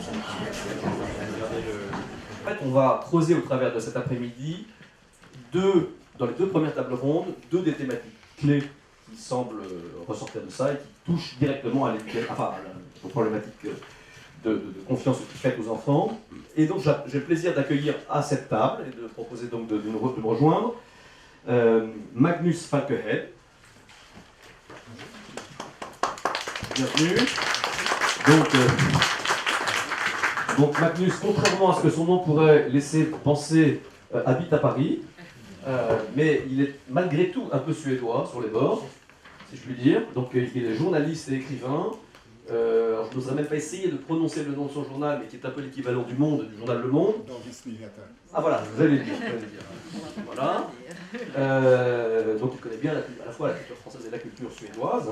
En fait, on va creuser au travers de cet après-midi dans les deux premières tables rondes, deux des thématiques clés qui semblent ressortir de ça et qui touchent directement à l'éducation, enfin, aux problématiques de confiance faite aux enfants. Et donc j'ai le plaisir d'accueillir à cette table et de proposer donc de me rejoindre Magnus Falkehed. Bienvenue. Donc Magnus, contrairement à ce que son nom pourrait laisser penser, habite à Paris, mais il est malgré tout un peu suédois sur les bords, si je puis dire. Donc il est journaliste et écrivain. Alors, je n'oserais même pas essayer de prononcer le nom de son journal, mais qui est un peu l'équivalent du Monde, du journal Le Monde. Ah voilà, vous allez le dire. Voilà. Donc il connaît bien à la fois la culture française et la culture suédoise.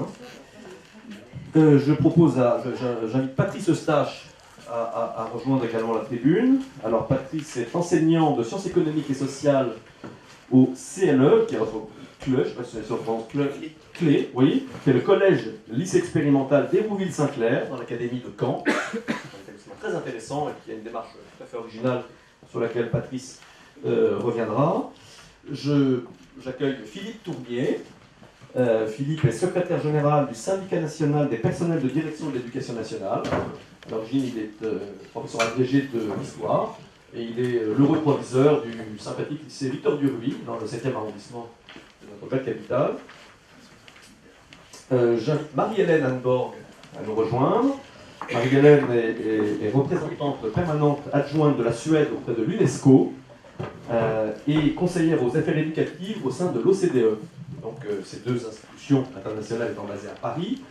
J'invite Patrice Eustache à rejoindre également la tribune. Alors Patrice est enseignant de sciences économiques et sociales au CLE, qui est votre CLE, je ne sais pas si c'est en France, Clé, oui, qui est le collège lycée expérimental d'Hérouville-Saint-Clair, dans l'académie de Caen. C'est un établissement très intéressant et qui a une démarche tout à fait originale sur laquelle Patrice reviendra. J'accueille Philippe Tournier. Philippe est secrétaire général du syndicat national des personnels de direction de l'éducation nationale. À l'origine, il est professeur agrégé de l'histoire et il est l'heureux proviseur du sympathique lycée Victor Duruy dans le 7e arrondissement de notre belle capitale. J'invite Marie-Hélène Anborg à nous rejoindre. Marie-Hélène est représentante permanente adjointe de la Suède auprès de l'UNESCO et conseillère aux affaires éducatives au sein de l'OCDE. Donc ces deux institutions internationales étant basées à Paris.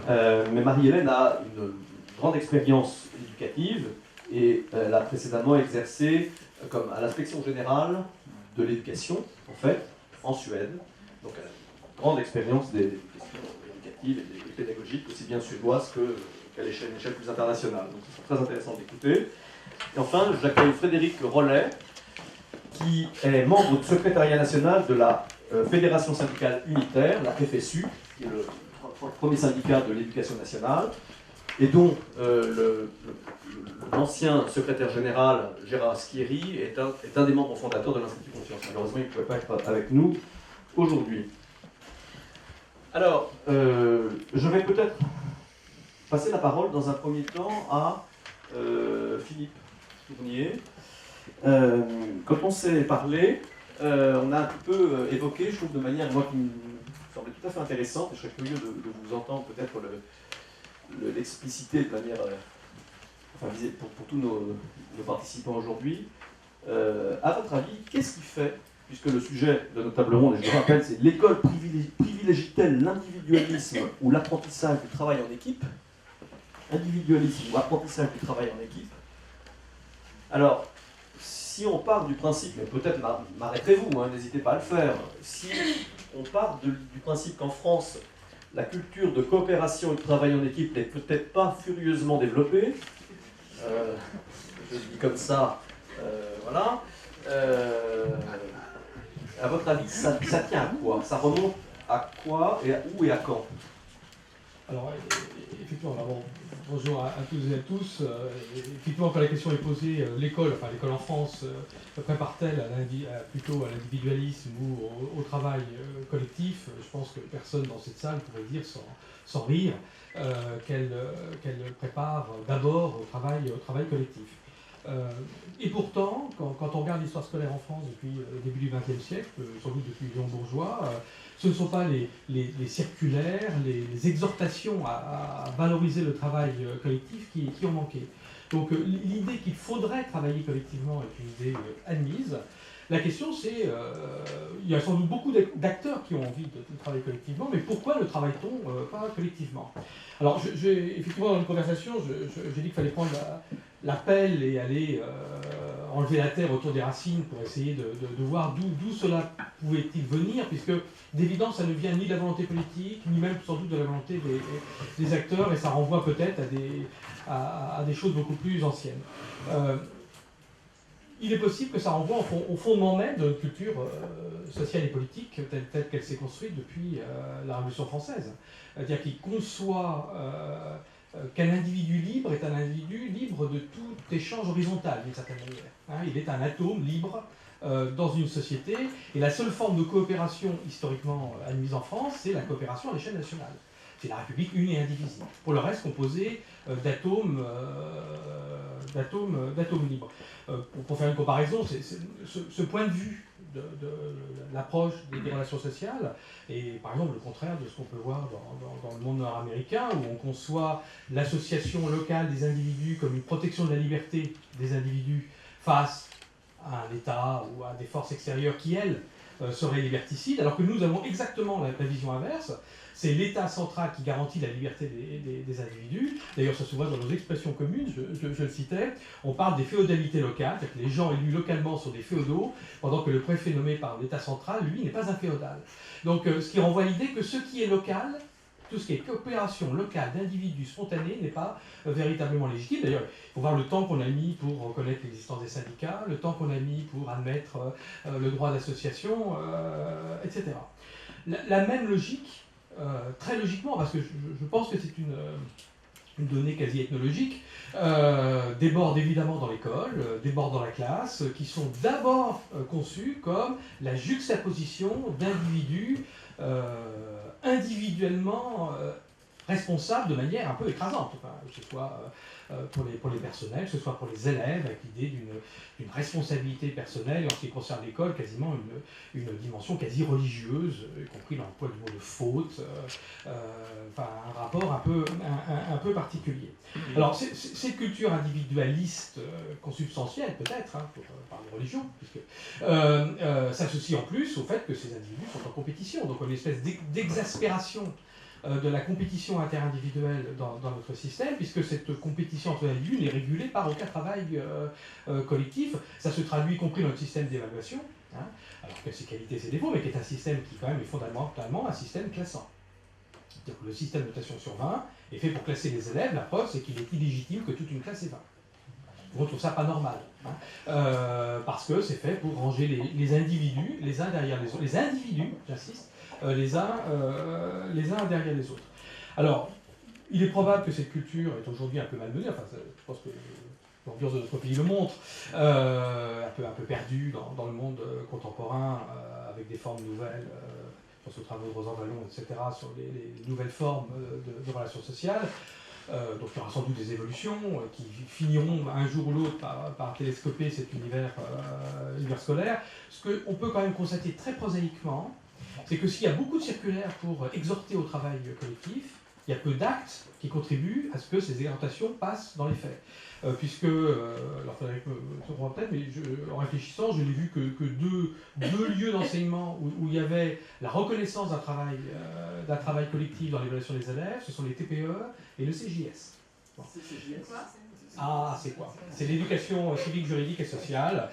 Mais Marie-Hélène a une grande expérience éducative et elle a précédemment exercé comme à l'inspection générale de l'éducation, en fait, en Suède. Donc elle a une grande expérience des questions éducatives et pédagogiques, aussi bien suédoises qu'à une échelle plus internationale. Donc c'est très intéressant d'écouter. Et enfin, j'accueille Frédéric Rollet, qui est membre du secrétariat national de la Fédération syndicale unitaire, la FSU, qui est le premier syndicat de l'éducation nationale, et dont l'ancien secrétaire général, Gérard Schieri, est un des membres fondateurs de l'Institut Confiance. Malheureusement, il ne pouvait pas être avec nous aujourd'hui. Alors, je vais peut-être passer la parole dans un premier temps à Philippe Tournier. Quand on s'est parlé, on a un petit peu évoqué, je trouve de manière moi, qui me semblait tout à fait intéressante, et je serais curieux de vous entendre peut-être l'expliciter de manière pour tous nos participants aujourd'hui. À votre avis, qu'est-ce qui fait, puisque le sujet de notre table ronde, et je le rappelle, c'est l'école privilégie-t-elle l'individualisme ou l'apprentissage du travail en équipe? Individualisme ou apprentissage du travail en équipe? Alors, si on part du principe, mais peut-être m'arrêterez-vous, n'hésitez pas à le faire, si on part du principe qu'en France, la culture de coopération et de travail en équipe n'est peut-être pas furieusement développée, je le dis comme ça, voilà, à votre avis, ça tient à quoi? Ça remonte à quoi et à où et à quand? Alors, effectivement, bonjour à toutes et à tous. Effectivement, quand la question est posée, l'école en France, prépare-t-elle plutôt à l'individualisme ou au travail collectif? Je pense que personne dans cette salle pourrait dire sans rire qu'elle prépare d'abord au travail collectif. Et pourtant, quand on regarde l'histoire scolaire en France depuis le début du XXe siècle, sans doute depuis Léon Bourgeois, ce ne sont pas les circulaires, les exhortations à valoriser le travail collectif qui ont manqué. Donc l'idée qu'il faudrait travailler collectivement est une idée admise. La question c'est, il y a sans doute beaucoup d'acteurs qui ont envie de travailler collectivement, mais pourquoi ne travaille-t-on pas collectivement? Alors effectivement dans une conversation, j'ai dit qu'il fallait prendre la pelle et aller enlever la terre autour des racines pour essayer de voir d'où cela pouvait-il venir, puisque d'évidence ça ne vient ni de la volonté politique, ni même sans doute de la volonté des acteurs, et ça renvoie peut-être à des choses beaucoup plus anciennes. Il est possible que ça renvoie au fondement même de notre culture sociale et politique telle qu'elle s'est construite depuis la Révolution française. C'est-à-dire qu'il conçoit qu'un individu libre est un individu libre de tout échange horizontal, d'une certaine manière. Hein, il est un atome libre dans une société, et la seule forme de coopération historiquement admise en France, c'est la coopération à l'échelle nationale. C'est la République une et indivisible. Pour le reste, composée d'atomes libres. Pour faire une comparaison, ce point de vue de l'approche des relations sociales est par exemple le contraire de ce qu'on peut voir dans le monde nord-américain, où on conçoit l'association locale des individus comme une protection de la liberté des individus face à un État ou à des forces extérieures qui, elles, seraient liberticides, alors que nous avons exactement la vision inverse. C'est l'État central qui garantit la liberté des individus. D'ailleurs, ça se voit dans nos expressions communes, je le citais. On parle des féodalités locales, c'est-à-dire que les gens élus localement sont des féodaux, pendant que le préfet nommé par l'État central, lui, n'est pas un féodal. Donc, ce qui renvoie à l'idée que ce qui est local, tout ce qui est coopération locale d'individus spontanés n'est pas véritablement légitime. D'ailleurs, il faut voir le temps qu'on a mis pour reconnaître l'existence des syndicats, le temps qu'on a mis pour admettre le droit d'association, etc. La même logique, très logiquement, parce que je pense que c'est une donnée quasi ethnologique, déborde évidemment dans l'école, déborde dans la classe, qui sont d'abord conçus comme la juxtaposition d'individus individuellement responsables de manière un peu écrasante, enfin, que ce soit pour les personnels, que ce soit pour les élèves, avec l'idée d'une responsabilité personnelle, et en ce qui concerne l'école, quasiment une dimension quasi religieuse, y compris dans le poids du mot de faute, enfin, un rapport un peu particulier. Alors, cette culture individualiste, consubstantielle peut-être, hein, pour parler de religion, s'associe en plus au fait que ces individus sont en compétition, donc une espèce d'exaspération de la compétition interindividuelle dans notre système, puisque cette compétition entre individus n'est régulée par aucun travail collectif. Ça se traduit y compris dans le système d'évaluation, hein, alors que ses qualités, ses défauts, mais qui est un système qui quand même est fondamentalement un système classant. C'est-à-dire que le système de notation sur 20 est fait pour classer les élèves. La preuve, c'est qu'il est illégitime que toute une classe ait 20. On trouve ça pas normal, hein, parce que c'est fait pour ranger les individus les uns derrière les autres. Les individus, j'insiste, les uns derrière les autres. Alors, il est probable que cette culture est aujourd'hui un peu malmenée, enfin, je pense que l'ambiance de notre pays le montre, un peu perdue dans le monde contemporain, avec des formes nouvelles, je pense aux travaux de Rosan Vallon, etc., sur les nouvelles formes de relations sociales. Donc il y aura sans doute des évolutions qui finiront un jour ou l'autre par télescoper cet univers scolaire. Ce qu'on peut quand même constater très prosaïquement, c'est que s'il y a beaucoup de circulaires pour exhorter au travail collectif, il y a peu d'actes qui contribuent à ce que ces exhortations passent dans les faits. Puisque, alors Frédéric me comprend peut-être, mais en réfléchissant, je n'ai vu que deux lieux d'enseignement où il y avait la reconnaissance d'un travail collectif dans l'évaluation des élèves, ce sont les TPE et le CJS. Bon. C'est quoi ? Ah, c'est quoi? C'est l'éducation civique, juridique et sociale.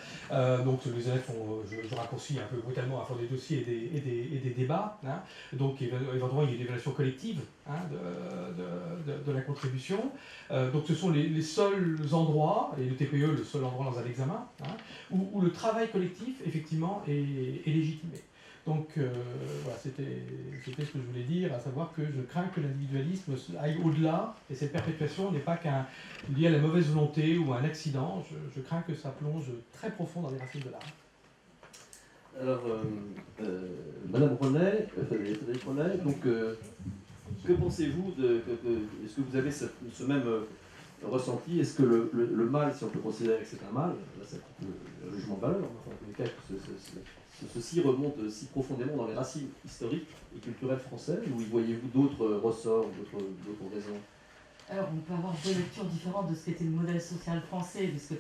Donc les élèves font, je raccourcis un peu brutalement à fond des dossiers et des débats. Hein. Donc éventuellement il y a une évaluation collective, hein, de la contribution. Donc ce sont les seuls endroits, et le TPE le seul endroit dans un examen, hein, où le travail collectif effectivement est légitimé. Donc voilà, c'était ce que je voulais dire, à savoir que je crains que l'individualisme aille au-delà, et cette perpétuation n'est pas liée à la mauvaise volonté ou à un accident. Je crains que ça plonge très profond dans les racines de l'art. Alors, Madame Renet, Frédéric Renet, donc, que pensez-vous est-ce que vous avez ce même ressenti? Est-ce que le mal, si on peut considérer que c'est un mal, là c'est un jugement de valeur, enfin, en tous les cas, ceci remonte si profondément dans les racines historiques et culturelles françaises, ou y voyez-vous d'autres ressorts, d'autres raisons? Alors, on peut avoir deux lectures différentes de ce qu'était le modèle social français, puisque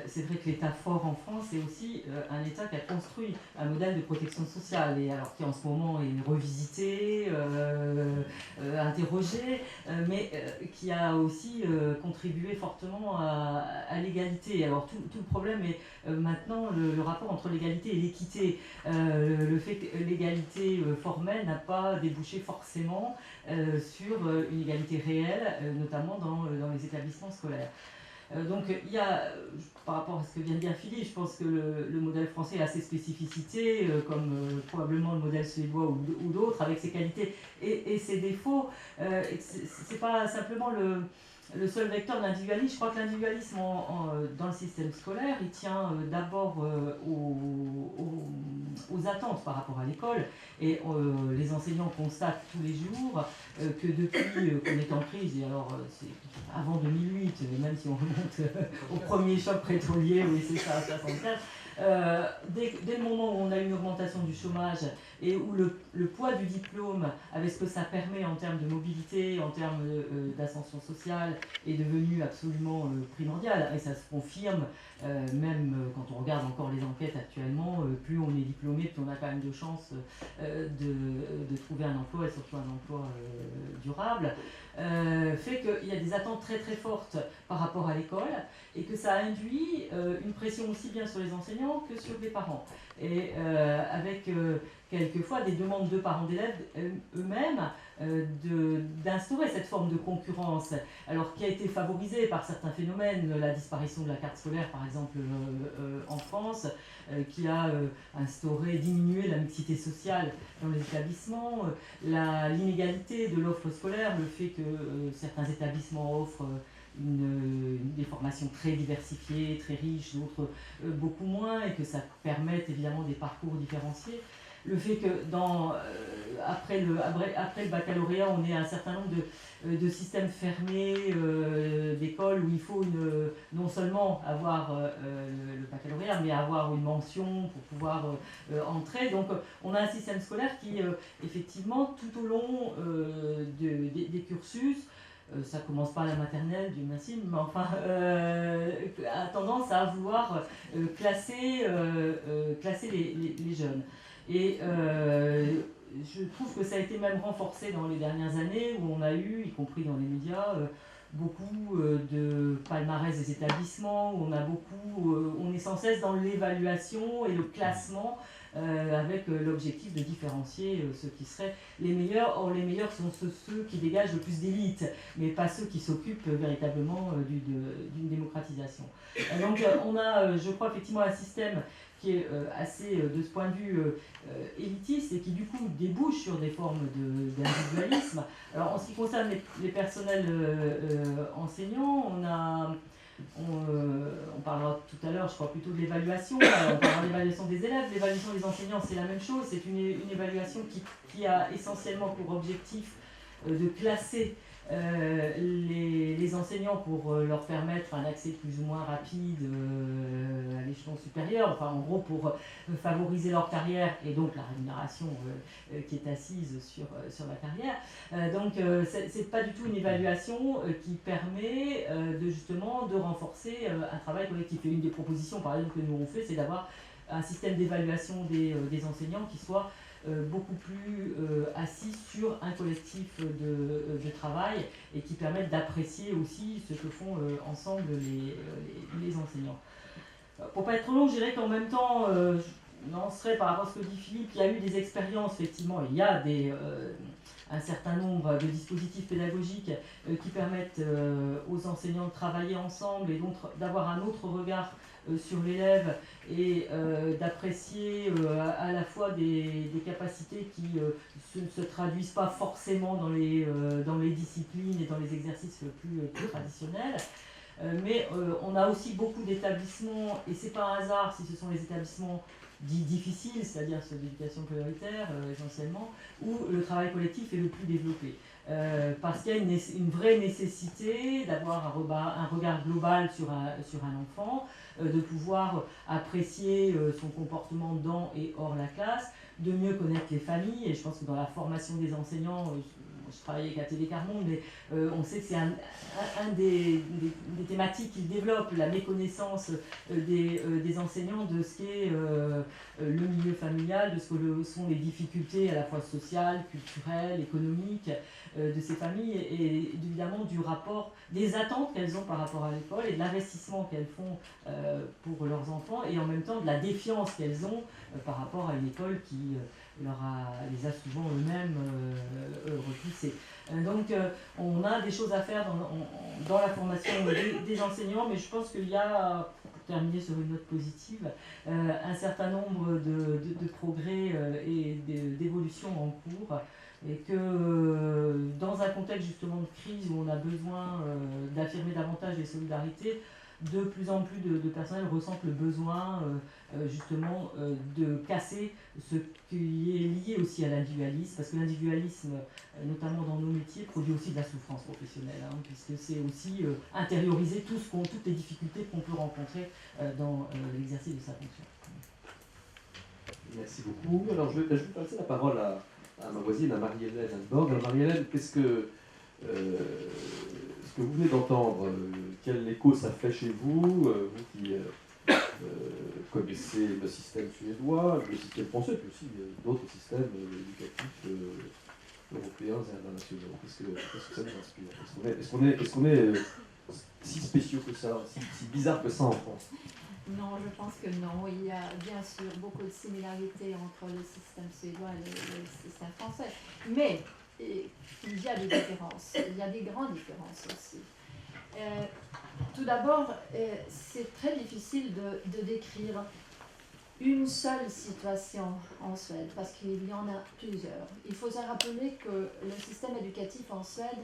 c'est vrai que l'État fort en France est aussi un État qui a construit un modèle de protection sociale, et alors qui en ce moment est revisité, interrogé, mais qui a aussi contribué fortement à l'égalité. Alors, tout le problème est maintenant le rapport entre l'égalité et l'équité. Le fait que l'égalité formelle n'a pas débouché forcément sur une égalité réelle, notamment dans les établissements scolaires. Donc il y a, par rapport à ce que vient de dire Philippe, je pense que le modèle français a ses spécificités, comme probablement le modèle suédois ou d'autres, avec ses qualités et ses défauts. C'est pas simplement le seul vecteur de l'individualisme. Je crois que l'individualisme dans le système scolaire, il tient d'abord aux attentes par rapport à l'école. Et les enseignants constatent tous les jours que depuis qu'on est en crise, et alors c'est avant 2008, même si on remonte au premier choc pétrolier, oui c'est ça, 64, dès le moment où on a une augmentation du chômage et où le poids du diplôme, avec ce que ça permet en termes de mobilité, en termes d'ascension sociale, est devenu absolument primordial. Et ça se confirme, même quand on regarde encore les enquêtes actuellement, plus on est diplômé, plus on a quand même de chances de trouver un emploi, et surtout un emploi durable, fait qu'il y a des attentes très très fortes par rapport à l'école, et que ça induit une pression aussi bien sur les enseignants que sur les parents. Et avec quelquefois des demandes de parents d'élèves eux-mêmes d'instaurer cette forme de concurrence, alors qui a été favorisée par certains phénomènes, la disparition de la carte scolaire par exemple en France, qui a diminué la mixité sociale dans les établissements, l'inégalité de l'offre scolaire, le fait que certains établissements offrent des formations très diversifiées, très riches, d'autres beaucoup moins, et que ça permette évidemment des parcours différenciés. Le fait que après le baccalauréat, on ait un certain nombre de systèmes fermés d'écoles où il faut non seulement avoir le baccalauréat, mais avoir une mention pour pouvoir entrer. Donc on a un système scolaire qui, effectivement, tout au long des cursus, ça commence pas à la maternelle, Dieu merci, mais enfin, a tendance à vouloir classer les jeunes. Et je trouve que ça a été même renforcé dans les dernières années, où on a eu, y compris dans les médias, beaucoup de palmarès des établissements, où on est sans cesse dans l'évaluation et le classement, avec l'objectif de différencier ceux qui seraient les meilleurs. Or, les meilleurs sont ceux qui dégagent le plus d'élite, mais pas ceux qui s'occupent véritablement d'une démocratisation. Donc, on a, je crois, effectivement un système qui est assez, de ce point de vue, élitiste, et qui du coup débouche sur des formes d'individualisme. Alors, en ce qui concerne les personnels enseignants, on parlera tout à l'heure, je crois, plutôt de l'évaluation. On parlera de l'évaluation des élèves. L'évaluation des enseignants, c'est la même chose. C'est une évaluation qui a essentiellement pour objectif de classer les enseignants pour leur permettre un accès plus ou moins rapide à l'échelon supérieur, enfin en gros pour favoriser leur carrière et donc la rémunération qui est assise sur la carrière. Donc c'est pas du tout une évaluation qui permet justement de renforcer un travail collectif. Et une des propositions par exemple que nous on fait, c'est d'avoir un système d'évaluation des enseignants qui soit beaucoup plus assis sur un collectif de travail, et qui permettent d'apprécier aussi ce que font ensemble les enseignants. Pour pas être trop long, je dirais qu'en même temps, je lancerai par rapport à ce que dit Philippe, il y a eu des expériences, effectivement, il y a un certain nombre de dispositifs pédagogiques qui permettent aux enseignants de travailler ensemble, et donc d'avoir un autre regard sur l'élève, et d'apprécier à la fois des capacités qui ne se traduisent pas forcément dans les disciplines et dans les exercices plus traditionnels. Mais on a aussi beaucoup d'établissements, et c'est pas un hasard si ce sont les établissements dits difficiles, c'est-à-dire ceux d'éducation prioritaire essentiellement, où le travail collectif est le plus développé. Parce qu'il y a une vraie nécessité d'avoir un regard global sur un enfant, de pouvoir apprécier son comportement dans et hors la classe, de mieux connaître les familles. Et je pense que dans la formation des enseignants, je travaille avec ATD Quart Monde, mais on sait que c'est un des thématiques qu'ils développent, la méconnaissance des enseignants de ce qu'est le milieu familial, de ce que sont les difficultés à la fois sociales, culturelles, économiques de ces familles, et évidemment du rapport, des attentes qu'elles ont par rapport à l'école, et de l'investissement qu'elles font pour leurs enfants, et en même temps de la défiance qu'elles ont par rapport à une école qui les a souvent eux-mêmes repoussés. Donc on a des choses à faire dans la formation des enseignants, mais je pense qu'il y a, pour terminer sur une note positive, un certain nombre de progrès et d'évolutions en cours Et que dans un contexte justement de crise où on a besoin d'affirmer davantage les solidarités, de plus en plus de personnel ressentent le besoin justement de casser ce qui est lié aussi à l'individualisme, parce que l'individualisme, notamment dans nos métiers, produit aussi de la souffrance professionnelle, hein, puisque c'est aussi intérioriser toutes les difficultés qu'on peut rencontrer dans l'exercice de sa fonction. Merci beaucoup. Alors je vais passer la parole à ma voisine, à Marie-Hélène Borg. Alors Marie-Hélène, qu'est-ce que ce que vous venez d'entendre, quel écho ça fait chez vous, vous qui connaissez le système suédois, le système français, puis aussi d'autres systèmes éducatifs européens et internationaux. Qu'est-ce que ça nous inspire? Est-ce qu'on est si spéciaux que ça, si bizarre que ça en France? Non, je pense que non. Il y a bien sûr beaucoup de similarités entre le système suédois et le système français. Mais il y a des différences. Il y a des grandes différences aussi. Tout d'abord, c'est très difficile de décrire une seule situation en Suède, parce qu'il y en a plusieurs. Il faut se rappeler que le système éducatif en Suède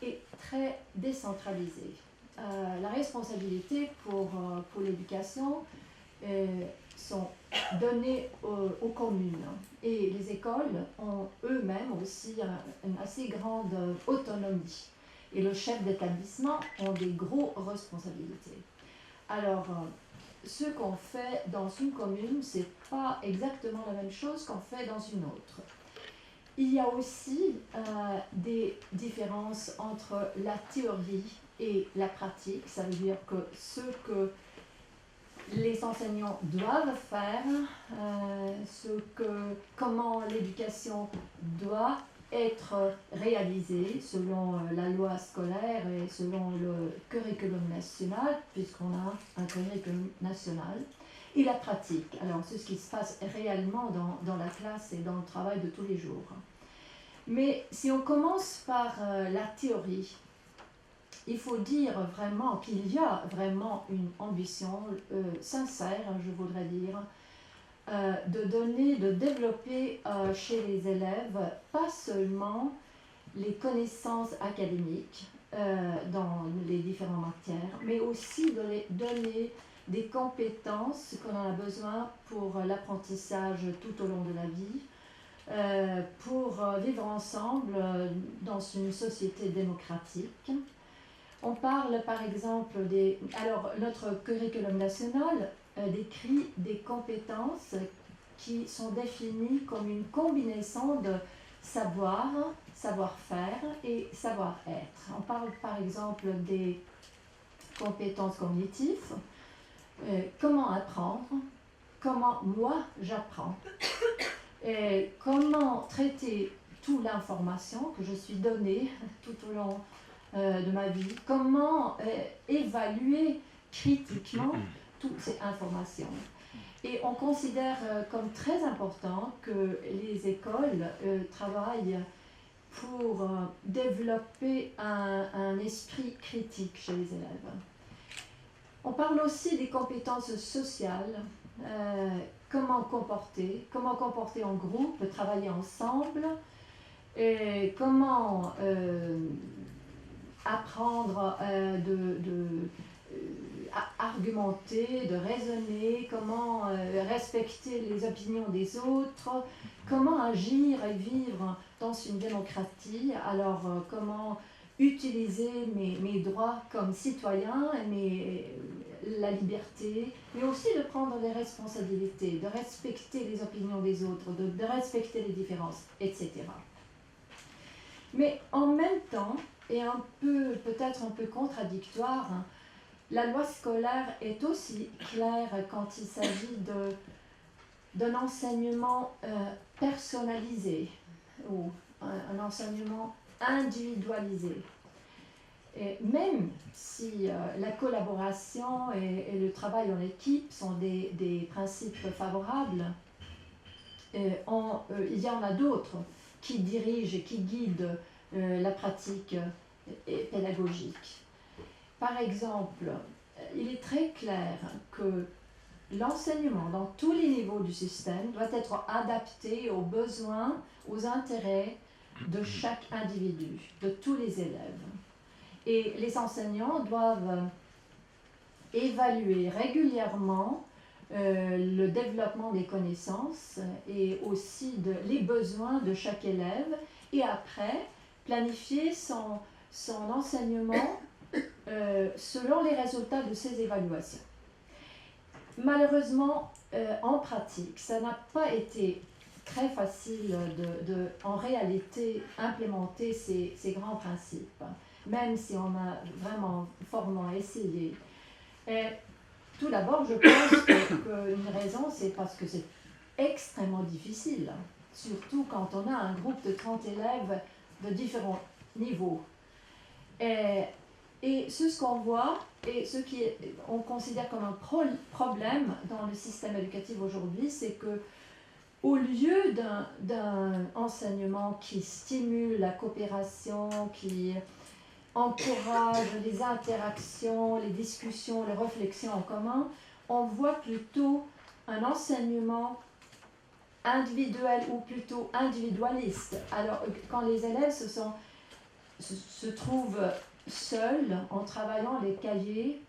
est très décentralisé. La responsabilité pour l'éducation sont données aux communes. Et les écoles ont eux-mêmes aussi une assez grande autonomie. Et le chef d'établissement ont des grosses responsabilités. Alors, ce qu'on fait dans une commune, ce n'est pas exactement la même chose qu'on fait dans une autre. Il y a aussi des différences entre la théorie et la pratique. Ça veut dire que ce que les enseignants doivent faire, comment l'éducation doit être réalisée selon la loi scolaire et selon le curriculum national, puisqu'on a un curriculum national, et la pratique. Alors, c'est ce qui se passe réellement dans la classe et dans le travail de tous les jours. Mais si on commence par la théorie, il faut dire vraiment qu'il y a vraiment une ambition sincère, je voudrais dire, de développer chez les élèves pas seulement les connaissances académiques dans les différentes matières, mais aussi de les donner des compétences qu'on a besoin pour l'apprentissage tout au long de la vie, pour vivre ensemble dans une société démocratique. On parle par exemple Alors, notre curriculum national décrit des compétences qui sont définies comme une combinaison de savoir, savoir-faire et savoir-être. On parle par exemple des compétences cognitives, comment apprendre, comment moi j'apprends, et comment traiter toute l'information que je suis donnée tout au long de ma vie, comment évaluer critiquement toutes ces informations. Et on considère comme très important que les écoles travaillent pour développer un esprit critique chez les élèves. On parle aussi des compétences sociales, comment comporter en groupe, travailler ensemble, et comment apprendre à argumenter, de raisonner, comment respecter les opinions des autres, comment agir et vivre dans une démocratie, alors comment utiliser mes droits comme citoyen, la liberté, mais aussi de prendre des responsabilités, de respecter les opinions des autres, de respecter les différences, etc. Mais en même temps, et peut-être un peu contradictoire, la loi scolaire est aussi claire quand il s'agit d'un enseignement personnalisé ou un enseignement individualisé. Et même si la collaboration et le travail en équipe sont des principes favorables, il y en a d'autres qui dirigent et qui guident la pratique pédagogique. Par exemple, il est très clair que l'enseignement dans tous les niveaux du système doit être adapté aux besoins, aux intérêts de chaque individu, de tous les élèves. Et les enseignants doivent évaluer régulièrement le développement des connaissances et aussi les besoins de chaque élève, et après planifier son enseignement selon les résultats de ces évaluations. Malheureusement, en pratique, ça n'a pas été très facile en réalité implémenter ces grands principes, même si on a vraiment fortement essayé. Et tout d'abord, je pense qu'une raison, c'est parce que c'est extrêmement difficile, surtout quand on a un groupe de 30 élèves de différents niveaux. Et ce qu'on voit, et ce qu'on considère comme un problème dans le système éducatif aujourd'hui, c'est que au lieu d'un enseignement qui stimule la coopération, qui encourage les interactions, les discussions, les réflexions en commun, on voit plutôt un enseignement individuel ou plutôt individualiste. Alors, quand les élèves se trouvent seuls en travaillant les cahiers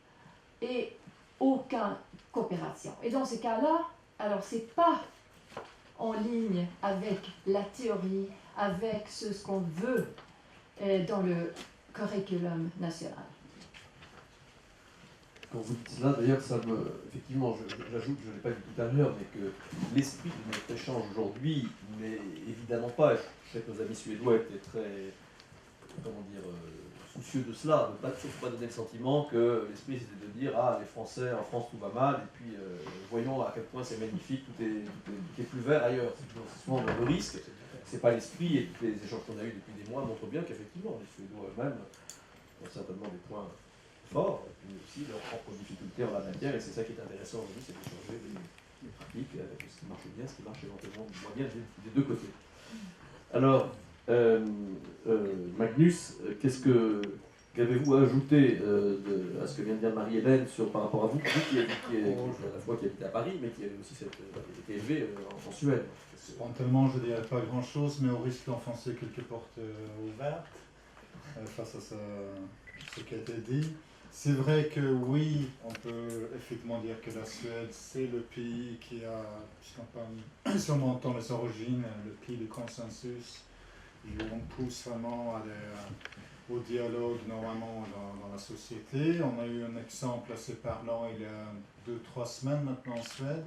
et aucune coopération. Et dans ces cas-là, alors c'est pas en ligne avec la théorie, avec ce qu'on veut dans le curriculum national. Quand vous dites cela, d'ailleurs, effectivement, j'ajoute, je ne l'ai pas dit tout à l'heure, mais que l'esprit de notre échange aujourd'hui n'est évidemment pas, je sais que nos amis suédois étaient très, soucieux de cela, de ne pas donner le sentiment que l'esprit c'était de dire ah les Français en France tout va mal et puis voyons à quel point c'est magnifique, tout est plus vert ailleurs. C'est souvent le risque, c'est pas l'esprit, et tous les échanges qu'on a eus depuis des mois montrent bien qu'effectivement les Suédois eux-mêmes ont certainement des points forts et puis aussi leurs propres difficultés en la matière, et c'est ça qui est intéressant aujourd'hui, c'est d'échanger les pratiques, ce qui marche bien, ce qui marche éventuellement moins bien des deux côtés. Alors Magnus, qu'avez-vous ajouté à ce que vient de dire Marie-Hélène par rapport à vous, qui à la fois qui habite à Paris, mais qui avait aussi été élevé en Suède? Spontanément, je ne dirais pas grand-chose, mais au risque d'enfoncer quelques portes ouvertes face à ce qui a été dit. C'est vrai que oui, on peut effectivement dire que la Suède, c'est le pays qui a, si on entend les origines, le pays de consensus. On pousse vraiment au dialogue normalement dans la société. On a eu un exemple assez parlant il y a 2-3 semaines maintenant en Suède,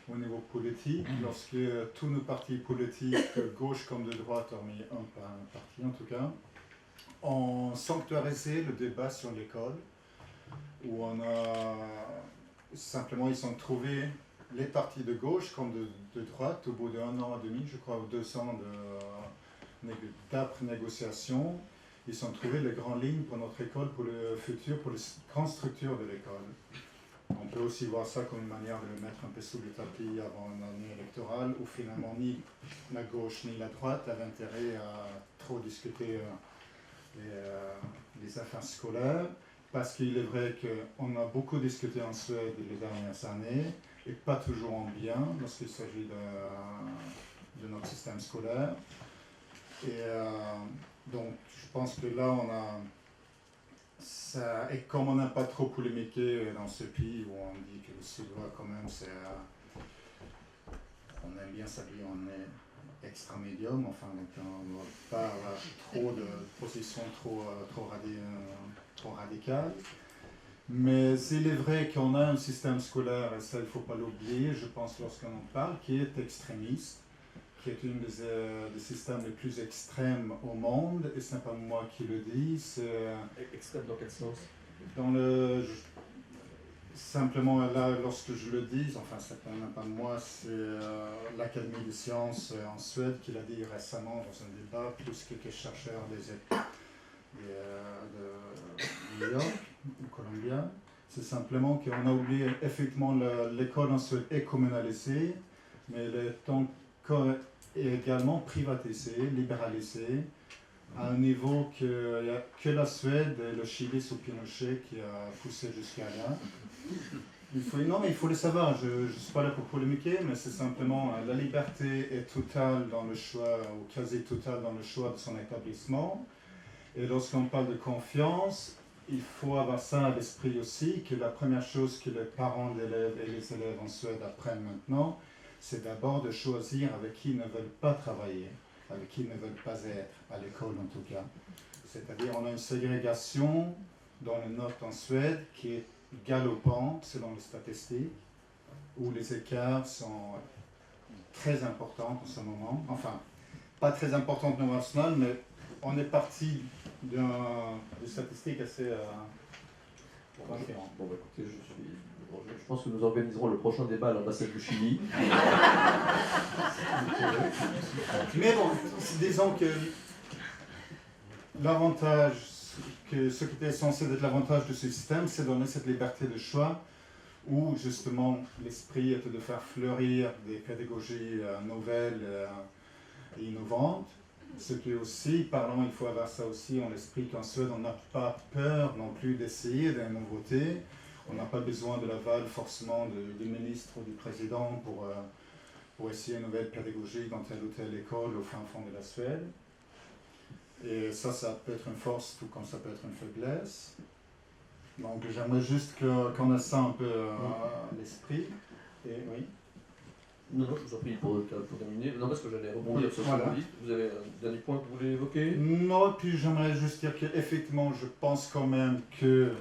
au niveau politique, lorsque tous nos partis politiques, de gauche comme de droite, hormis un parti en tout cas, ont sanctuarisé le débat sur l'école, où on a simplement, ils ont trouvé les partis de gauche comme de droite au bout d'1 an et demi, je crois, ou 2 ans d'âpres négociations. Ils ont trouvé les grandes lignes pour notre école, pour le futur, pour les grandes structures de l'école. On peut aussi voir ça comme une manière de le mettre un peu sous le tapis avant une année électorale, où finalement ni la gauche ni la droite avaient intérêt à trop discuter les affaires scolaires, parce qu'il est vrai qu'on a beaucoup discuté en Suède les dernières années, et pas toujours en bien lorsqu'il s'agit de notre système scolaire. Et donc je pense que là on a ça, et comme on n'a pas trop polémiqué dans ce pays où on dit que le Suédois quand même on aime bien s'habiller, on est extra médium, enfin donc on ne va pas avoir trop de positions trop radicales. Mais il est vrai qu'on a un système scolaire, et ça il ne faut pas l'oublier, je pense lorsqu'on en parle, qui est extrémiste, qui est une des systèmes les plus extrêmes au monde, et ce n'est pas moi qui le dis. Extrême dans quel sens? Simplement là, lorsque je le dis, enfin c'est pas moi, c'est l'Académie des sciences en Suède qui l'a dit récemment dans un débat, plus quelques chercheurs de New York, ou Columbia. C'est simplement qu'on a oublié, effectivement l'école en Suède est communalisée, mais elle est également privatisée, libéralisée, à un niveau qu'il n'y a que la Suède et le Chili sous Pinochet qui a poussé jusqu'à là. Non, mais il faut le savoir. Je ne suis pas là pour polémiquer, mais c'est simplement la liberté est totale dans le choix, ou quasi totale dans le choix de son établissement. Et lorsqu'on parle de confiance, il faut avoir ça à l'esprit aussi, que la première chose que les parents d'élèves et les élèves en Suède apprennent maintenant, c'est d'abord de choisir avec qui ils ne veulent pas travailler, avec qui ils ne veulent pas être, à l'école en tout cas. C'est-à-dire on a une ségrégation dans les notes en Suède qui est galopante selon les statistiques, où les écarts sont très importants en ce moment. Enfin, pas très importants au niveau national, mais on est parti de statistiques assez différentes. Bon, bah, écoutez, je pense que nous organiserons le prochain débat à l'ambassade du Chili. Mais bon, disons que l'avantage, ce qui était censé être l'avantage de ce système, c'est donner cette liberté de choix où justement l'esprit était de faire fleurir des pédagogies nouvelles et innovantes. Ce qui est aussi, pardon, il faut avoir ça aussi en l'esprit qu'en Suède, on n'a pas peur non plus d'essayer des nouveautés. On n'a pas besoin de l'aval forcément du ministre ou du président pour essayer une nouvelle pédagogie dans telle ou telle école au fin fond de la Suède. Et ça peut être une force tout comme ça peut être une faiblesse. Donc j'aimerais juste qu'on ait ça un peu à l'esprit. Et oui. Non, je vous en prie pour terminer. Non, parce que j'allais rebondir sur ce que vous dites. Vous avez un dernier point que vous voulez évoquer? Non, puis j'aimerais juste dire qu'effectivement, je pense quand même que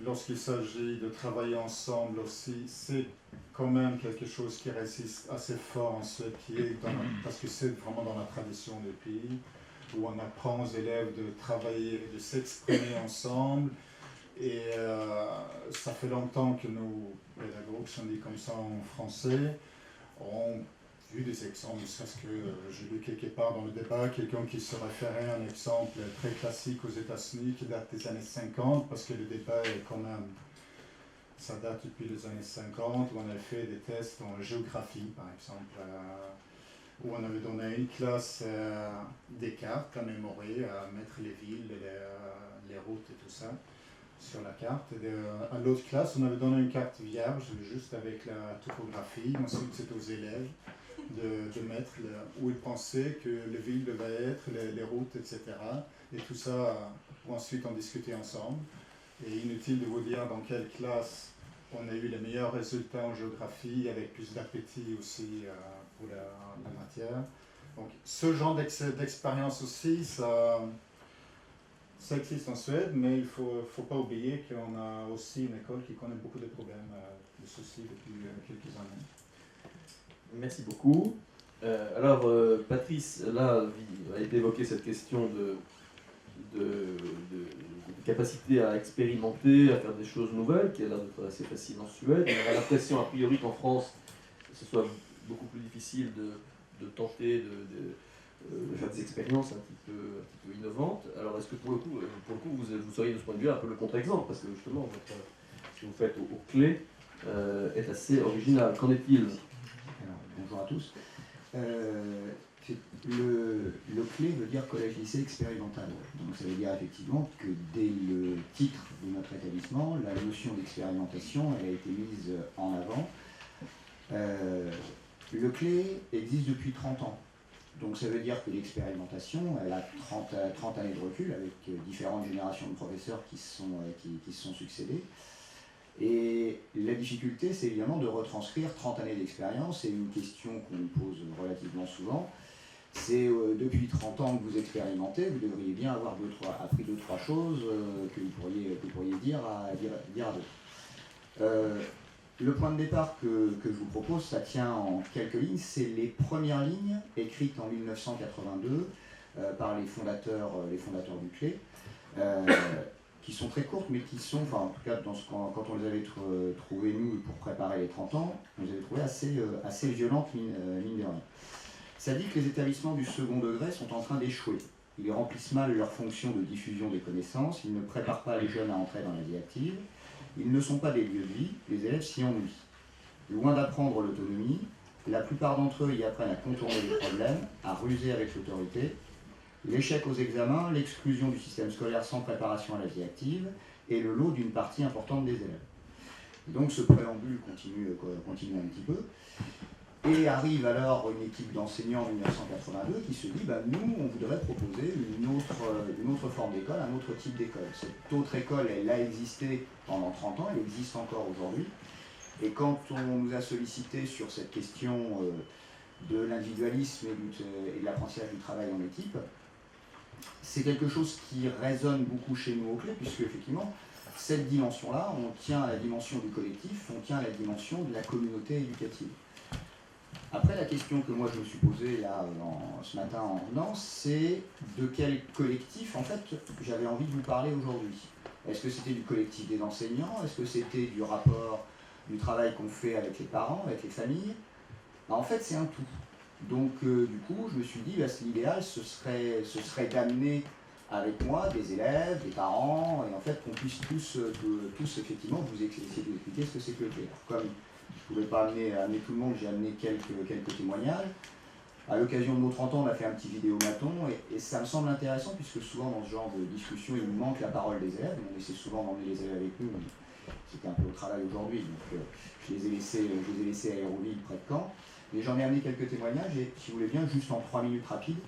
lorsqu'il s'agit de travailler ensemble aussi, c'est quand même quelque chose qui résiste assez fort en Suède, parce que c'est vraiment dans la tradition du pays, où on apprend aux élèves de travailler, de s'exprimer ensemble. Et ça fait longtemps que nos pédagogues, si on dit comme ça en français, ont vu des exemples, parce que j'ai lu quelque part dans le débat quelqu'un qui se référait à un exemple très classique aux États-Unis qui date des années 50, parce que le débat est quand même, ça date depuis les années 50, où on avait fait des tests en géographie, par exemple, où on avait donné à une classe des cartes à mémorer, à mettre les villes, les routes et tout ça sur la carte. Et à l'autre classe, on avait donné une carte vierge, juste avec la topographie. Ensuite, c'était aux élèves de mettre où ils pensaient que les villes devaient être, les routes, etc. Et tout ça, pour ensuite en discuter ensemble. Et inutile de vous dire dans quelle classe on a eu les meilleurs résultats en géographie, avec plus d'appétit aussi pour la matière. Donc, ce genre d'expérience aussi, ça existe en Suède, mais il ne faut pas oublier qu'on a aussi une école qui connaît beaucoup de problèmes de ceci depuis quelques années. Merci beaucoup. Alors, Patrice, là, a été évoquée cette question de capacité à expérimenter, à faire des choses nouvelles, qui a l'air d'être assez facile en Suède. On a l'impression, a priori, qu'en France, ce soit beaucoup plus difficile de tenter de faire des expériences un petit peu innovantes. Alors, est-ce que pour le coup vous seriez de ce point de vue un peu le contre-exemple, parce que justement, ce que vous faites aux clés est assez original. Qu'en est-il? Alors, bonjour à tous. Le clé veut dire collège-lycée expérimental. Donc ça veut dire effectivement que dès le titre de notre établissement, la notion d'expérimentation elle a été mise en avant. Le clé existe depuis 30 ans. Donc ça veut dire que l'expérimentation, elle a 30 années de recul avec différentes générations de professeurs qui se sont succédés. Et la difficulté, c'est évidemment de retranscrire 30 années d'expérience. C'est une question qu'on nous pose relativement souvent. C'est depuis 30 ans que vous expérimentez, vous devriez bien avoir appris 2-3 choses que vous pourriez dire à d'autres. Le point de départ que je vous propose, ça tient en quelques lignes. C'est les premières lignes écrites en 1982 par les fondateurs du CLE, qui sont très courtes, mais qui sont, enfin en tout cas quand on les avait trouvées nous pour préparer les 30 ans, on les avait trouvées assez violentes, mine de rien. Ça dit que les établissements du second degré sont en train d'échouer. Ils remplissent mal leur fonction de diffusion des connaissances, ils ne préparent pas les jeunes à entrer dans la vie active, ils ne sont pas des lieux de vie, les élèves s'y ennuient. Loin d'apprendre l'autonomie, la plupart d'entre eux y apprennent à contourner les problèmes, à ruser avec l'autorité. L'échec aux examens, l'exclusion du système scolaire sans préparation à la vie active et le lot d'une partie importante des élèves. Donc ce préambule continue un petit peu. Et arrive alors une équipe d'enseignants en 1982 qui se dit nous, on voudrait proposer une autre forme d'école, un autre type d'école. Cette autre école, elle a existé pendant 30 ans, elle existe encore aujourd'hui. Et quand on nous a sollicité sur cette question de l'individualisme et de l'apprentissage du travail en équipe, c'est quelque chose qui résonne beaucoup chez nous au CLE, puisque effectivement, cette dimension-là, on tient à la dimension du collectif, on tient à la dimension de la communauté éducative. Après, la question que moi je me suis posée là, ce matin en venant, c'est de quel collectif, en fait, j'avais envie de vous parler aujourd'hui. Est-ce que c'était du collectif des enseignants? Est-ce que c'était du rapport, du travail qu'on fait avec les parents, avec les familles? En fait, c'est un tout. Donc, du coup, je me suis dit, l'idéal, ce serait d'amener avec moi des élèves, des parents, et en fait, qu'on puisse tous effectivement, essayer de vous expliquer ce que c'est que le CLE. Comme je ne pouvais pas amener tout le monde, j'ai amené quelques témoignages. À l'occasion de nos 30 ans, on a fait un petit vidéomaton, et ça me semble intéressant, puisque souvent, dans ce genre de discussion, il manque la parole des élèves. On essaie souvent d'emmener les élèves avec nous, c'était un peu au travail aujourd'hui, donc je les ai laissés à Aéroville, près de Caen. Mais j'en ai amené quelques témoignages, et si vous voulez bien, juste en 3 minutes rapides,